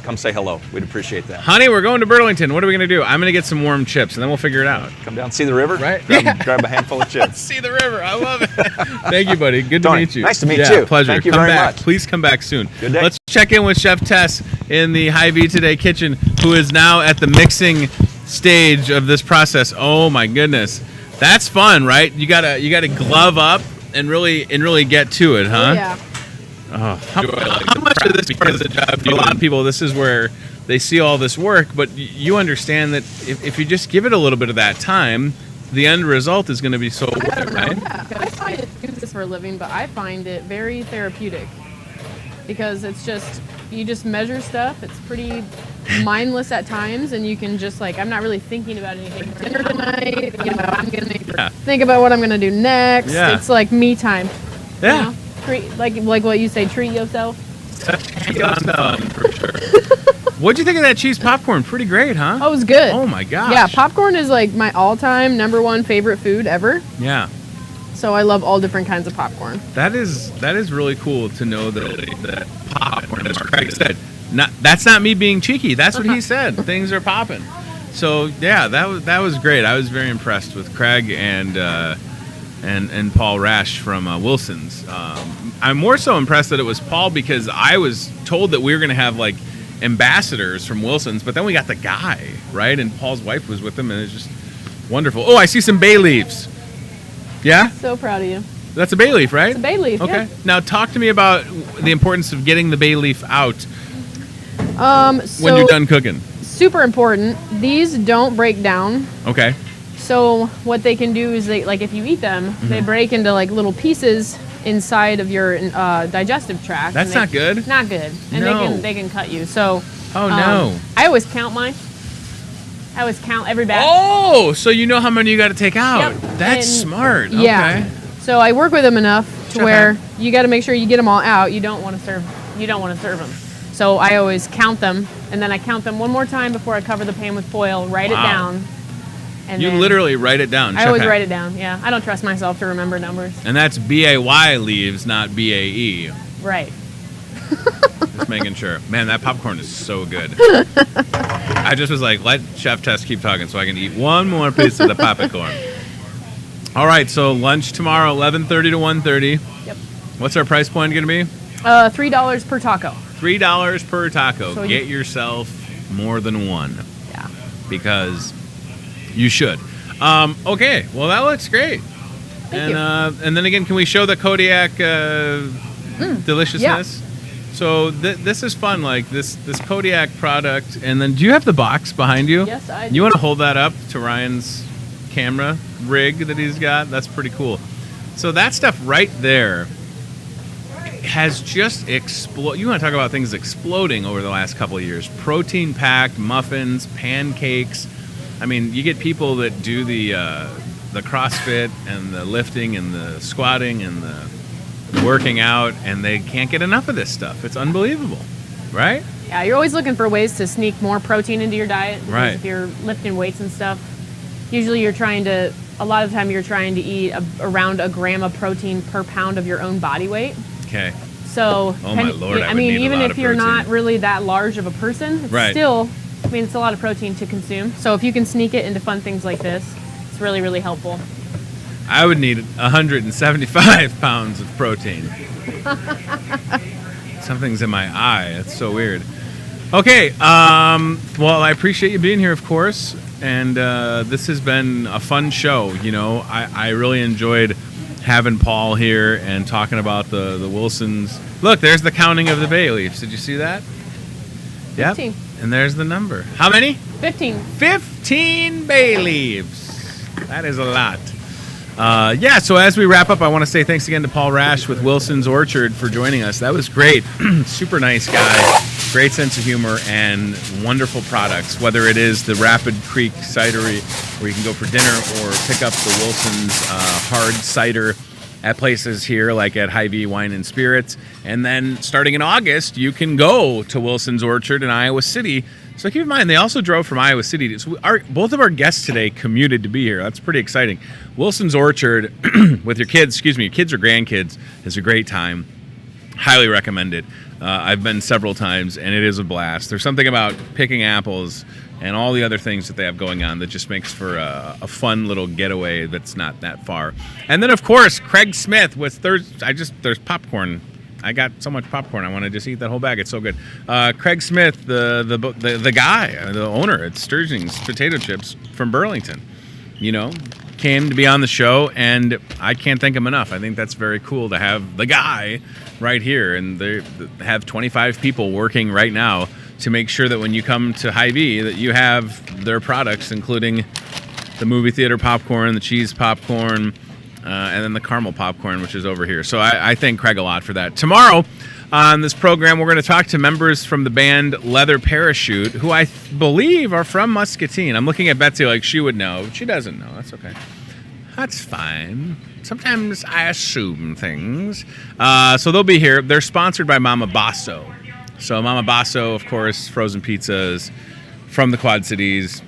Come say hello. We'd appreciate that. Honey, we're going to Burlington. What are we going to do? I'm going to get some warm chips, and then we'll figure it out. Come down, see the river. Right. Grab a handful of chips. See the river. I love it. Thank you, buddy. Good Tony, to meet you. Nice to meet you. Pleasure. Thank you come very back. much. Please come back soon. Good day. Let's check in with Chef Tess in the Hy-Vee Today kitchen, who is now at the mixing stage of this process. Oh my goodness, that's fun, right? You gotta glove up and really get to it, huh? Yeah. Oh, how much of this part of the job? For a lot of people, this is where they see all this work, but you understand that if you just give it a little bit of that time, the end result is going to be so worth it, right? Yeah, I find it, do this for a living, but I find it very therapeutic because it's just, you just measure stuff. It's pretty mindless at times, and you can just I'm not really thinking about anything. Dinner tonight, I'm going to think about what I'm going to do next. Yeah. It's like me time. Yeah. You know? Like what you say, treat yourself. For sure. What'd you think of that cheese popcorn? Pretty great, huh? Oh, it was good. Oh my gosh. Yeah, popcorn is like my all-time #1 favorite food ever. Yeah. So I love all different kinds of popcorn. That is really cool to know that popcorn, as Craig said, that's not me being cheeky. That's what he said. Things are popping. So yeah, that was great. I was very impressed with Craig, and and Paul Rasch from Wilson's. I'm more so impressed that it was Paul because I was told that we were going to have like ambassadors from Wilson's, but then we got the guy, right? And Paul's wife was with him, and it's just wonderful. Oh, I see some bay leaves. Yeah? So proud of you. That's a bay leaf, right? It's a bay leaf, okay. yeah. Now talk to me about the importance of getting the bay leaf out So when you're done cooking. super important. These don't break down. Okay. So what they can do is they, like if you eat them, they break into like little pieces inside of your digestive tract. That's not good. Not good. And No. they can cut you. So No. I always count mine. I always count every batch. Oh, so you know how many you got to take out. Yep. That's And- smart. Yeah. Okay. So I work with them enough to Sure. where you got to make sure you get them all out. You don't want to serve them. So I always count them, and then I count them one more time before I cover the pan with foil. Write it Wow. down. And You then literally write it down. I always Check write it down. Yeah. I don't trust myself to remember numbers. And that's BAY leaves, not BAE. Right. Just making sure. Man, that popcorn is so good. I just was like, let Chef Tess keep talking so I can eat one more piece of the popcorn. All right, so lunch tomorrow, 11:30 to 1:30. Yep. What's our price point going to be? $3 per taco. $3 per taco. So Get yourself more than one Yeah. because you should. Okay, well that looks great. Thank you. And then again, can we show the Kodiak deliciousness? So this is fun, like this Kodiak product. And then, do you have the box behind you? Yes, I do. You want to hold that up to Ryan's camera rig that he's got? That's pretty cool. So that stuff right there has just exploded. You want to talk about things exploding over the last couple of years. Protein-packed muffins, pancakes. I mean, you get people that do the CrossFit and the lifting and the squatting and the working out, and they can't get enough of this stuff. It's unbelievable, right? Yeah, you're always looking for ways to sneak more protein into your diet. Because Right. if you're lifting weights and stuff, usually a lot of the time you're trying to eat around a gram of protein per pound of your own body weight. Okay. So, Oh, my Lord, I would mean, need a even lot if of you're protein. not really that large of a person, it's Right. still, I mean, it's a lot of protein to consume. So if you can sneak it into fun things like this, it's really, really helpful. I would need 175 pounds of protein. Something's in my eye. That's so weird. Okay. Well, I appreciate you being here, of course. And this has been a fun show. You know, I really enjoyed having Paul here and talking about the Wilsons. Look, there's the counting of the bay leaves. Did you see that? Yep. 15. And there's the number. How many? 15. 15 bay leaves. That is a lot. Yeah, so as we wrap up, I want to say thanks again to Paul Rasch with Wilson's Orchard for joining us. That was great. Super nice guy, great sense of humor, and wonderful products, whether it is the Rapid Creek Cidery, where you can go for dinner, or pick up the Wilson's hard cider at places here like at Hy-Vee Wine and Spirits. And then starting in August, you can go to Wilson's Orchard in Iowa City. So keep in mind, they also drove from Iowa City. So both of our guests today commuted to be here. That's pretty exciting. Wilson's Orchard with your kids, your kids or grandkids, is a great time. Highly recommend it. I've been several times, and it is a blast. There's something about picking apples and all the other things that they have going on that just makes for a fun little getaway that's not that far. And then, of course, Craig Smith with there's popcorn. I got so much popcorn. I want to just eat that whole bag. It's so good. Craig Smith, the guy, the owner at Sturging's Potato Chips from Burlington, came to be on the show, and I can't thank him enough. I think that's very cool to have the guy right here, and they have 25 people working right now to make sure that when you come to Hy-Vee that you have their products, including the movie theater popcorn, the cheese popcorn, and then the caramel popcorn, which is over here. So I thank Craig a lot for that. Tomorrow on this program, we're going to talk to members from the band Leather Parachute, who I believe are from Muscatine. I'm looking at Betsy like she would know. She doesn't know. That's okay. That's fine. Sometimes I assume things. So they'll be here. They're sponsored by Mama Basso. So Mama Basso, of course, frozen pizzas from the Quad Cities.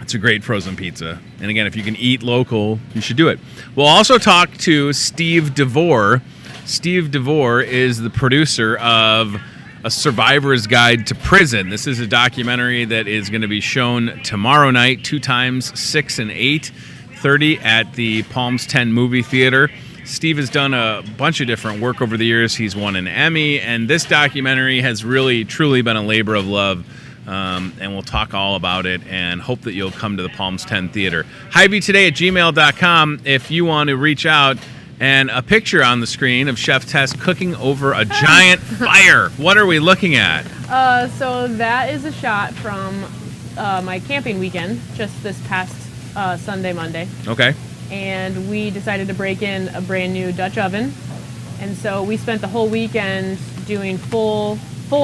It's a great frozen pizza. And again, if you can eat local, you should do it. We'll also talk to Steve DeVore. Steve DeVore is the producer of A Survivor's Guide to Prison. This is a documentary that is going to be shown tomorrow night, 2 times, 6 and 8. 7:30 at the Palms 10 movie theater. Steve has done a bunch of different work over the years. He's won an Emmy, and this documentary has really, truly been a labor of love. And we'll talk all about it and hope that you'll come to the Palms 10 Theater. Hy-Vee@gmail.com if you want to reach out. And a picture on the screen of Chef Tess cooking over a giant fire. What are we looking at? So that is a shot from my camping weekend, just this past Sunday, Monday. Okay. And we decided to break in a brand new Dutch oven. And so we spent the whole weekend doing full